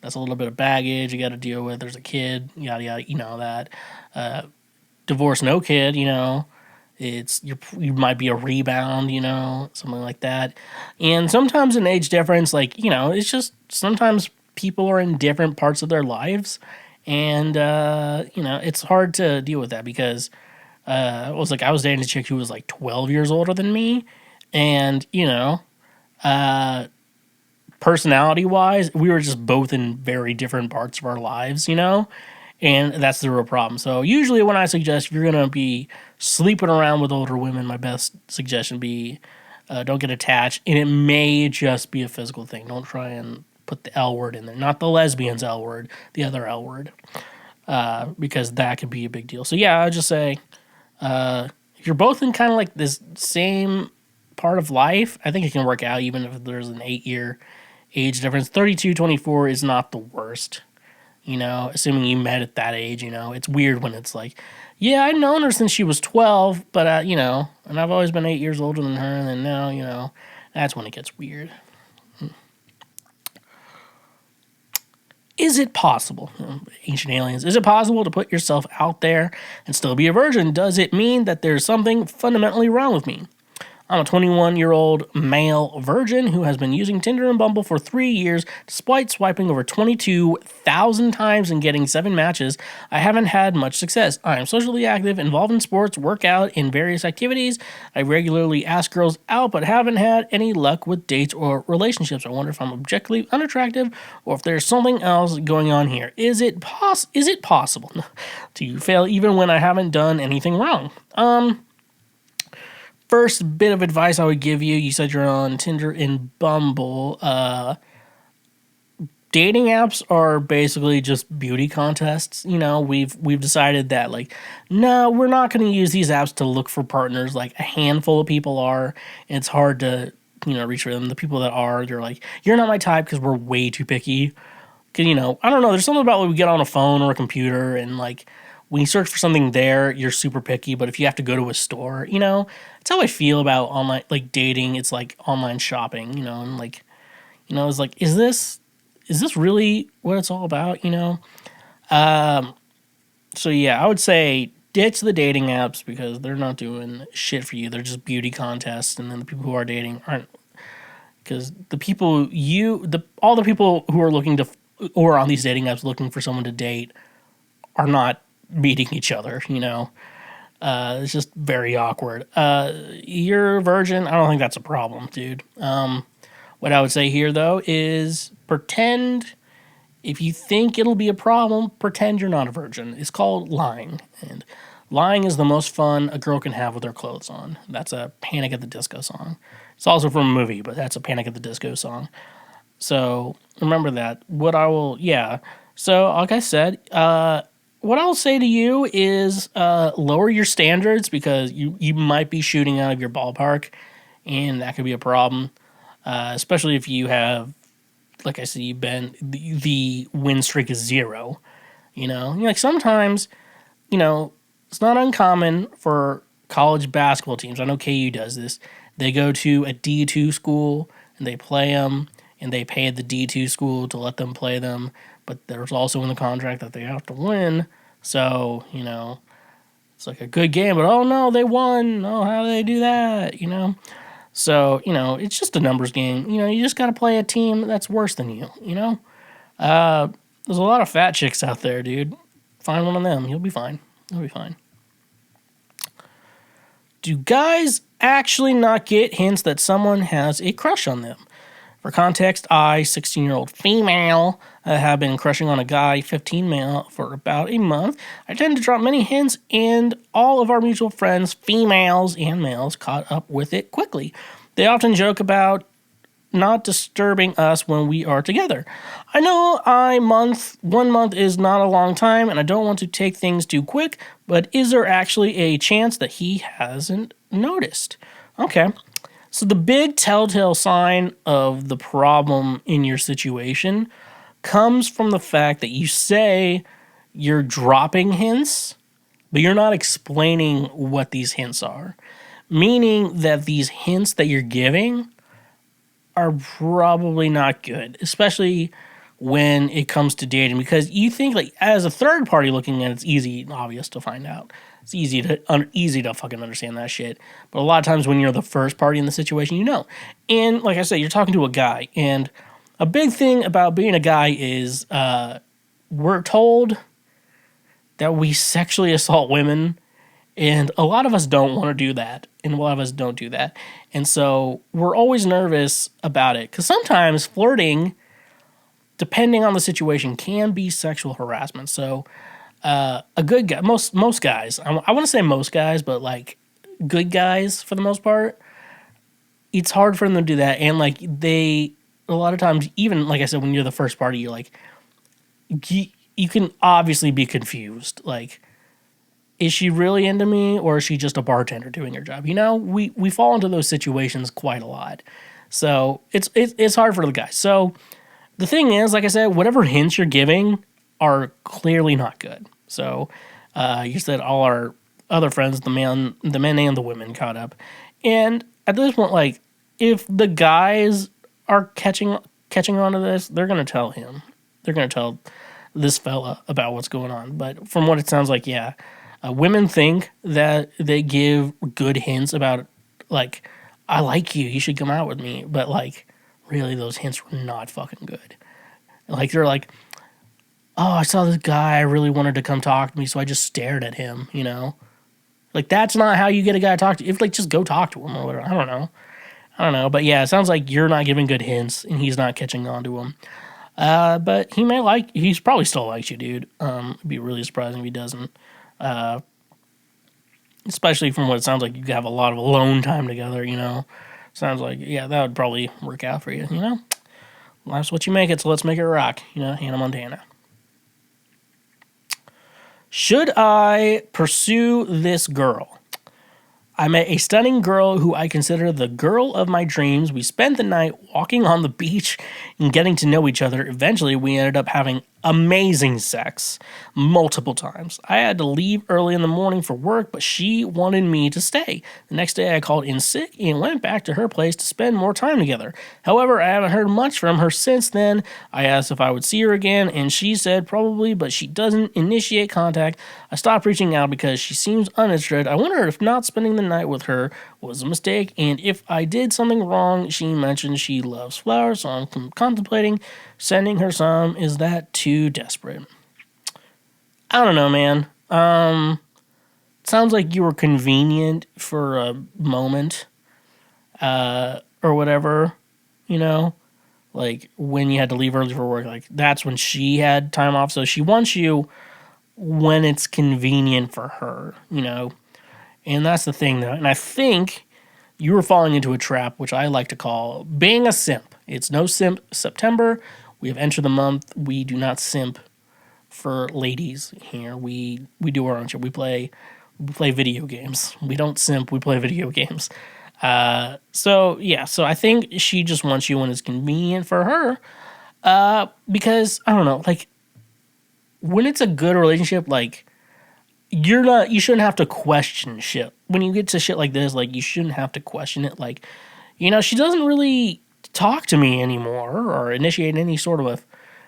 that's a little bit of baggage you got to deal with. There's a kid, yada, yada, that. Divorce, no kid, you might be a rebound, something like that. And sometimes an age difference, like, it's just sometimes people are in different parts of their lives. And, it's hard to deal with that because I was dating a chick who was like 12 years older than me. And, personality wise, we were just both in very different parts of our lives, and that's the real problem. So usually when I suggest if you're going to be sleeping around with older women, my best suggestion would be don't get attached, and it may just be a physical thing. Don't try and put the L word in there. Not the lesbian's L word, the other L word, because that could be a big deal. So yeah, I'd just say if you're both in kind of like this same part of life, I think it can work out even if there's an 8-year age difference. 32, 24 is not the worst. Assuming you met at that age, it's weird when it's like, yeah, I've known her since she was 12, but, and I've always been 8 years older than her, and then now, that's when it gets weird. Is it possible, ancient aliens, is it possible to put yourself out there and still be a virgin? Does it mean that there's something fundamentally wrong with me? I'm a 21-year-old male virgin who has been using Tinder and Bumble for 3 years. Despite swiping over 22,000 times and getting 7 matches, I haven't had much success. I am socially active, involved in sports, workout, in various activities. I regularly ask girls out, but haven't had any luck with dates or relationships. I wonder if I'm objectively unattractive or if there's something else going on here. Is it possible to fail even when I haven't done anything wrong? First bit of advice I would give you, you said you're on Tinder and Bumble. Dating apps are basically just beauty contests. We've decided that, like, no, we're not going to use these apps to look for partners. Like, a handful of people are, and it's hard to, reach for them. The people that are, they're like, you're not my type because we're way too picky. Because, I don't know, there's something about when we get on a phone or a computer and, like, when you search for something there, you're super picky. But if you have to go to a store, it's how I feel about online, like, dating. It's like online shopping, and like, it's like, is this really what it's all about? So yeah, I would say ditch the dating apps because they're not doing shit for you. They're just beauty contests, and then the people who are dating aren't, because all the people who are looking to or on these dating apps looking for someone to date are not meeting each other, you know? It's just very awkward. You're a virgin. I don't think that's a problem, dude. What I would say here, though, is pretend, if you think it'll be a problem, pretend you're not a virgin. It's called lying. And lying is the most fun a girl can have with her clothes on. That's a Panic at the Disco song. It's also from a movie, but that's a Panic at the Disco song. So remember that. So like I said, what I'll say to you is lower your standards, because you might be shooting out of your ballpark, and that could be a problem, especially if you have, like I said, you've been the win streak is 0. You know, like sometimes, you know, it's not uncommon for college basketball teams. I know KU does this. They go to a D2 school and they play them, and they pay the D2 school to let them play them. But there's also in the contract that they have to win. So, you know, it's like a good game, but oh no, they won. Oh, how do they do that? You know? So, you know, it's just a numbers game. You know, you just got to play a team that's worse than you, you know? There's a lot of fat chicks out there, dude. Find one of them. You'll be fine. You'll be fine. Do guys actually not get hints that someone has a crush on them? For context, I, 16-year-old female, have been crushing on a guy, 15 male, for about a month. I tend to drop many hints, and all of our mutual friends, females and males, caught up with it quickly. They often joke about not disturbing us when we are together. I know 1 month is not a long time, and I don't want to take things too quick, but is there actually a chance that he hasn't noticed? Okay. So the big telltale sign of the problem in your situation comes from the fact that you say you're dropping hints, but you're not explaining what these hints are. Meaning that these hints that you're giving are probably not good, especially when it comes to dating, because you think, like, as a third party looking at it, it's easy and obvious to find out. It's easy to fucking understand that shit. But a lot of times when you're the first party in the situation, you know. And like I said, you're talking to a guy, and a big thing about being a guy is we're told that we sexually assault women, and a lot of us don't want to do that, and a lot of us don't do that. And so we're always nervous about it, because sometimes flirting, depending on the situation, can be sexual harassment. So a good guy, most guys, I want to say most guys, but like good guys for the most part, it's hard for them to do that. And like a lot of times, even like I said, when you're the first party, you're like, you can obviously be confused. Like, is she really into me, or is she just a bartender doing her job? You know, we fall into those situations quite a lot. So it's hard for the guys. So the thing is, like I said, whatever hints you're giving are clearly not good. So you said all our other friends, the men and the women, caught up. And at this point, like, if the guys are catching on to this, they're going to tell him. They're going to tell this fella about what's going on. But from what it sounds like, yeah, women think that they give good hints about, like, I like you, you should come out with me. But, like, really, those hints were not fucking good. Like, they're like, oh, I saw this guy, I really wanted to come talk to me, so I just stared at him, you know? Like, that's not how you get a guy to talk to you. If, like, just go talk to him or whatever. I don't know. But, yeah, it sounds like you're not giving good hints, and he's not catching on to them. But he's probably still likes you, dude. It'd be really surprising if he doesn't. Especially from what it sounds like, you have a lot of alone time together, you know? Sounds like, yeah, that would probably work out for you, you know? Life's what you make it, so let's make it rock. You know, Hannah Montana. Should I pursue this girl? I met a stunning girl who I consider the girl of my dreams. We spent the night walking on the beach and getting to know each other. Eventually, we ended up having amazing sex multiple times. I had to leave early in the morning for work, but she wanted me to stay. The next day, I called in sick and went back to her place to spend more time together. However, I haven't heard much from her since then. I asked if I would see her again, and she said probably, but she doesn't initiate contact. I stopped reaching out because she seems uninterested. I wonder if not spending the night with her was a mistake, and if I did something wrong. She mentioned she loves flowers, so I'm contemplating sending her some. Is that too desperate? I don't know, man. Sounds like you were convenient for a moment, or whatever, you know? Like, when you had to leave early for work, like, that's when she had time off. So she wants you when it's convenient for her, you know? And that's the thing, though. And I think you were falling into a trap, which I like to call being a simp. It's no simp September. We have entered the month. We do not simp for ladies here. We do our own shit. We play video games. We don't simp. We play video games. So I think she just wants you when it's convenient for her. Because I don't know, like when it's a good relationship, like you shouldn't have to question shit. When you get to shit like this, like you shouldn't have to question it. Like, she doesn't really talk to me anymore or initiate any sort of a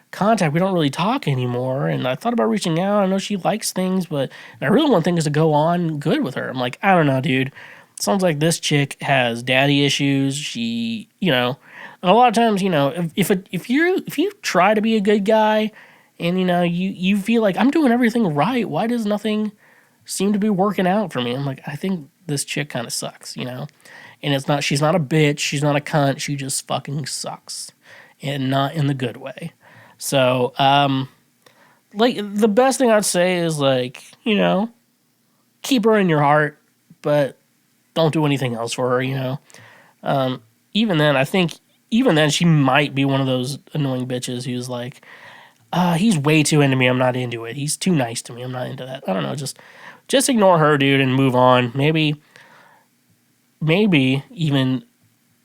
contact. We don't really talk anymore. And I thought about reaching out. I know she likes things, but I really want things to go on good with her. I'm like, I don't know, dude. Sounds like this chick has daddy issues. She, and a lot of times, if you try to be a good guy and, you feel like I'm doing everything right, why does nothing seem to be working out for me? I'm like, I think this chick kind of sucks, And she's not a bitch. She's not a cunt. She just fucking sucks, and not in the good way. So, like, the best thing I'd say is, like, keep her in your heart, but don't do anything else for her, Even then, she might be one of those annoying bitches who's like, he's way too into me. I'm not into it. He's too nice to me. I'm not into that. I don't know. Just ignore her, dude, and move on. Maybe even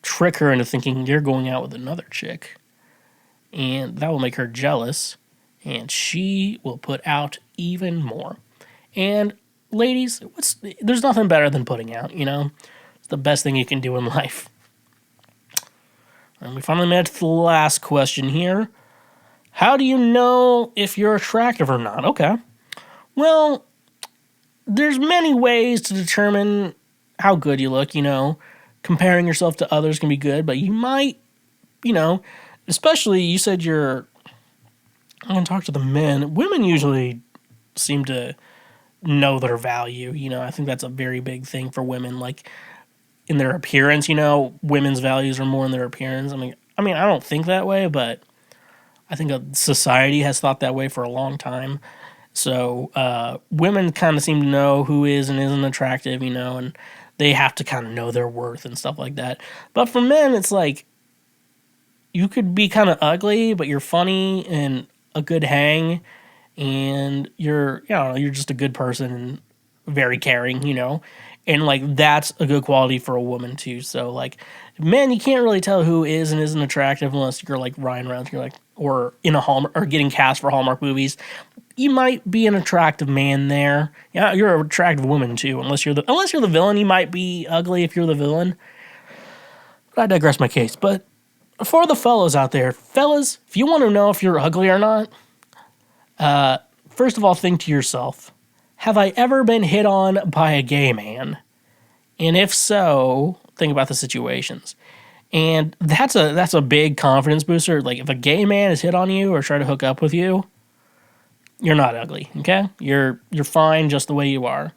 trick her into thinking you're going out with another chick. And that will make her jealous. And she will put out even more. And ladies, there's nothing better than putting out, It's the best thing you can do in life. And we finally made it to the last question here. How do you know if you're attractive or not? Okay. Well, there's many ways to determine how good you look, Comparing yourself to others can be good, but you might, especially you said I'm going to talk to the men. Women usually seem to know their value. I think that's a very big thing for women. Like, in their appearance, women's values are more in their appearance. I mean, I don't think that way, but I think society has thought that way for a long time. So women kind of seem to know who is and isn't attractive, and they have to kind of know their worth and stuff like that. But for men, it's like you could be kind of ugly, but you're funny and a good hang, and you're just a good person and very caring, and like that's a good quality for a woman too. So like men, you can't really tell who is and isn't attractive unless you're like Ryan Reynolds, or in a Hallmark or getting cast for Hallmark movies. You might be an attractive man there. Yeah, you're an attractive woman too. Unless you're the villain, you might be ugly if you're the villain. But I digress my case. But for the fellas out there, if you want to know if you're ugly or not, first of all, think to yourself, have I ever been hit on by a gay man? And if so, think about the situations. And that's a big confidence booster. Like, if a gay man has hit on you or tried to hook up with you, you're not ugly, okay? You're fine just the way you are.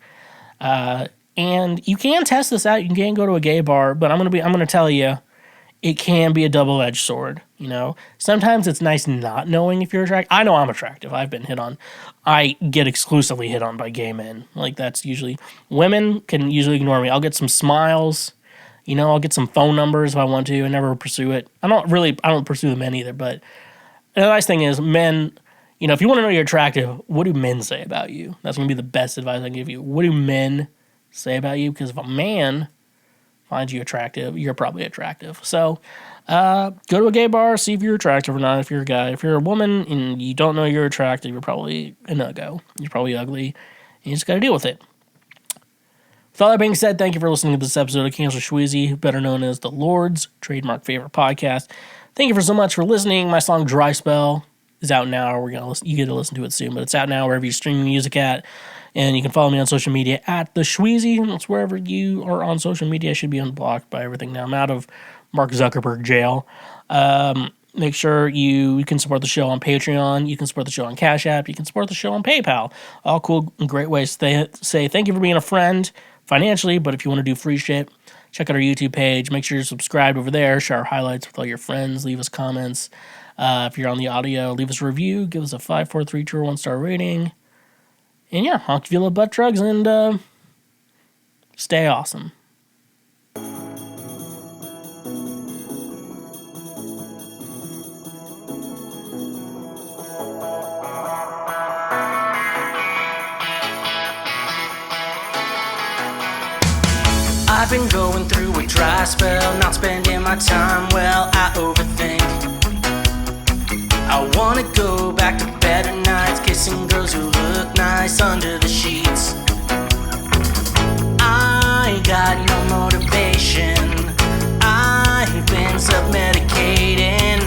And you can test this out. You can go to a gay bar, but I'm gonna tell you, it can be a double-edged sword, Sometimes it's nice not knowing if you're attractive. I know I'm attractive. I've been hit on. I get exclusively hit on by gay men. Like, that's usually... Women can usually ignore me. I'll get some smiles. I'll get some phone numbers if I want to. I never pursue it. I don't pursue the men either, but the nice thing is men... if you want to know you're attractive, what do men say about you? That's going to be the best advice I can give you. What do men say about you? Because if a man finds you attractive, you're probably attractive. So go to a gay bar, see if you're attractive or not. If you're a guy, if you're a woman and you don't know you're attractive, you're probably a no-go. You're probably ugly, and you just got to deal with it. With all that being said, thank you for listening to this episode of TheSchweezy, better known as the Lord's trademark favorite podcast. Thank you for so much for listening. My song Dry Spell is out now. You get to listen to it soon, but it's out now wherever you stream music at. And you can follow me on social media at TheSchweezy. That's wherever you are on social media. I should be unblocked by everything now. I'm out of Mark Zuckerberg jail. Make sure you can support the show on Patreon. You can support the show on Cash App. You can support the show on PayPal. All cool and great ways to say thank you for being a friend financially, but if you want to do free shit, check out our YouTube page. Make sure you're subscribed over there. Share our highlights with all your friends. Leave us comments. If you're on the audio, leave us a review. Give us a 5, 4, 3, 2, or 1-star rating. And yeah, I'll give you a little butt drugs and stay awesome. I've been going through a dry spell, not spending my time well, I overthink. I wanna go back to better nights, kissing girls who look nice under the sheets. I got no motivation, I've been self-medicating.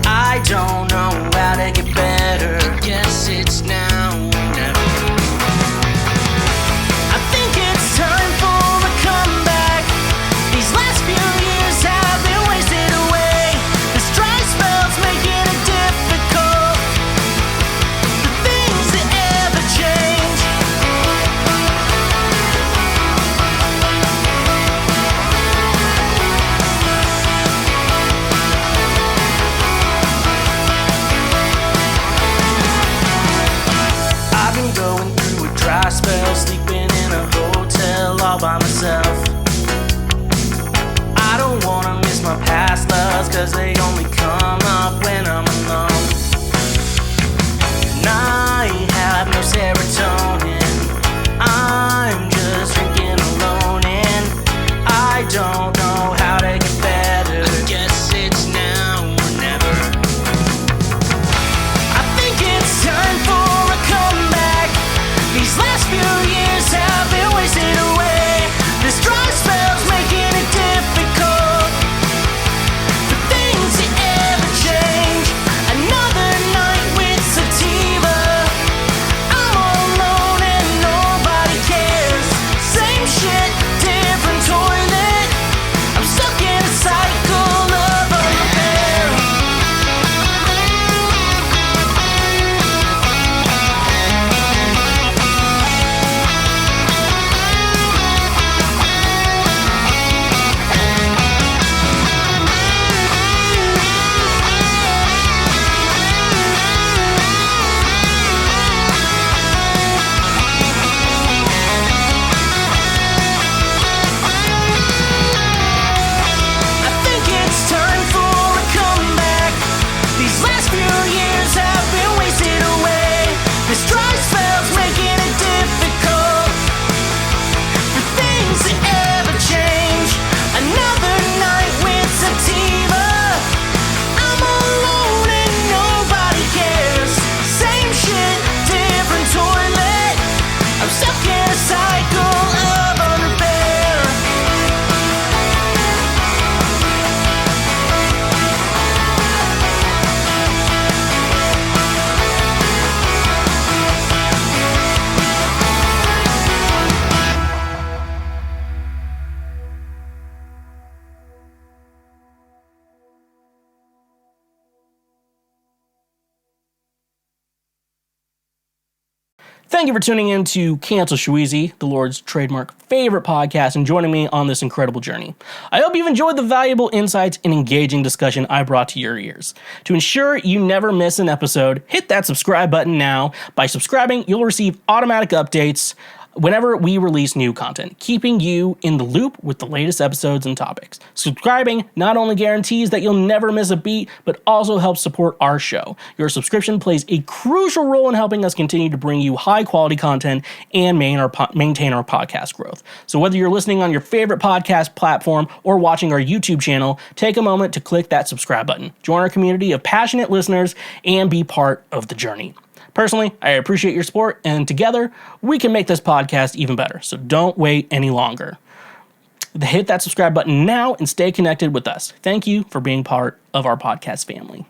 I don't know how to get better, guess it's now or never. I think it's time for a comeback. These last few years have been wasted away. This dry spell's making it difficult. The things that ever change. I've been going through a dry spell, sleeping in a hotel all by myself. I don't wanna miss my past loves, cause they only come up when I'm alone. And I have no serotonin, I'm just drinking alone. And I don't know how to get better, I guess it's now or never. I think it's time for a comeback. These last few years have been wasted away. This dry spell's making it difficult. The things that ever change. Another night with sativa. I'm all alone and nobody cares. Same shit, different toilet. I'm stuck in a cycle of unrepair. I think it's time for a comeback. These last few years have been wasted away. This dry spell's making it difficult. The things that ever change. Another night with sativa. I'm alone and nobody cares. Same shit, different toilet. I'm stuck in a cycle of unrepair. Thank you for tuning in to Cancel Schweezy, the Lord's trademark favorite podcast, and joining me on this incredible journey. I hope you've enjoyed the valuable insights and engaging discussion I brought to your ears. To ensure you never miss an episode, hit that subscribe button now. By subscribing, you'll receive automatic updates whenever we release new content, keeping you in the loop with the latest episodes and topics. Subscribing not only guarantees that you'll never miss a beat, but also helps support our show. Your subscription plays a crucial role in helping us continue to bring you high quality content and maintain our podcast growth. So whether you're listening on your favorite podcast platform or watching our YouTube channel, take a moment to click that subscribe button. Join our community of passionate listeners and be part of the journey. Personally, I appreciate your support, and together, we can make this podcast even better. So don't wait any longer. Hit that subscribe button now and stay connected with us. Thank you for being part of our podcast family.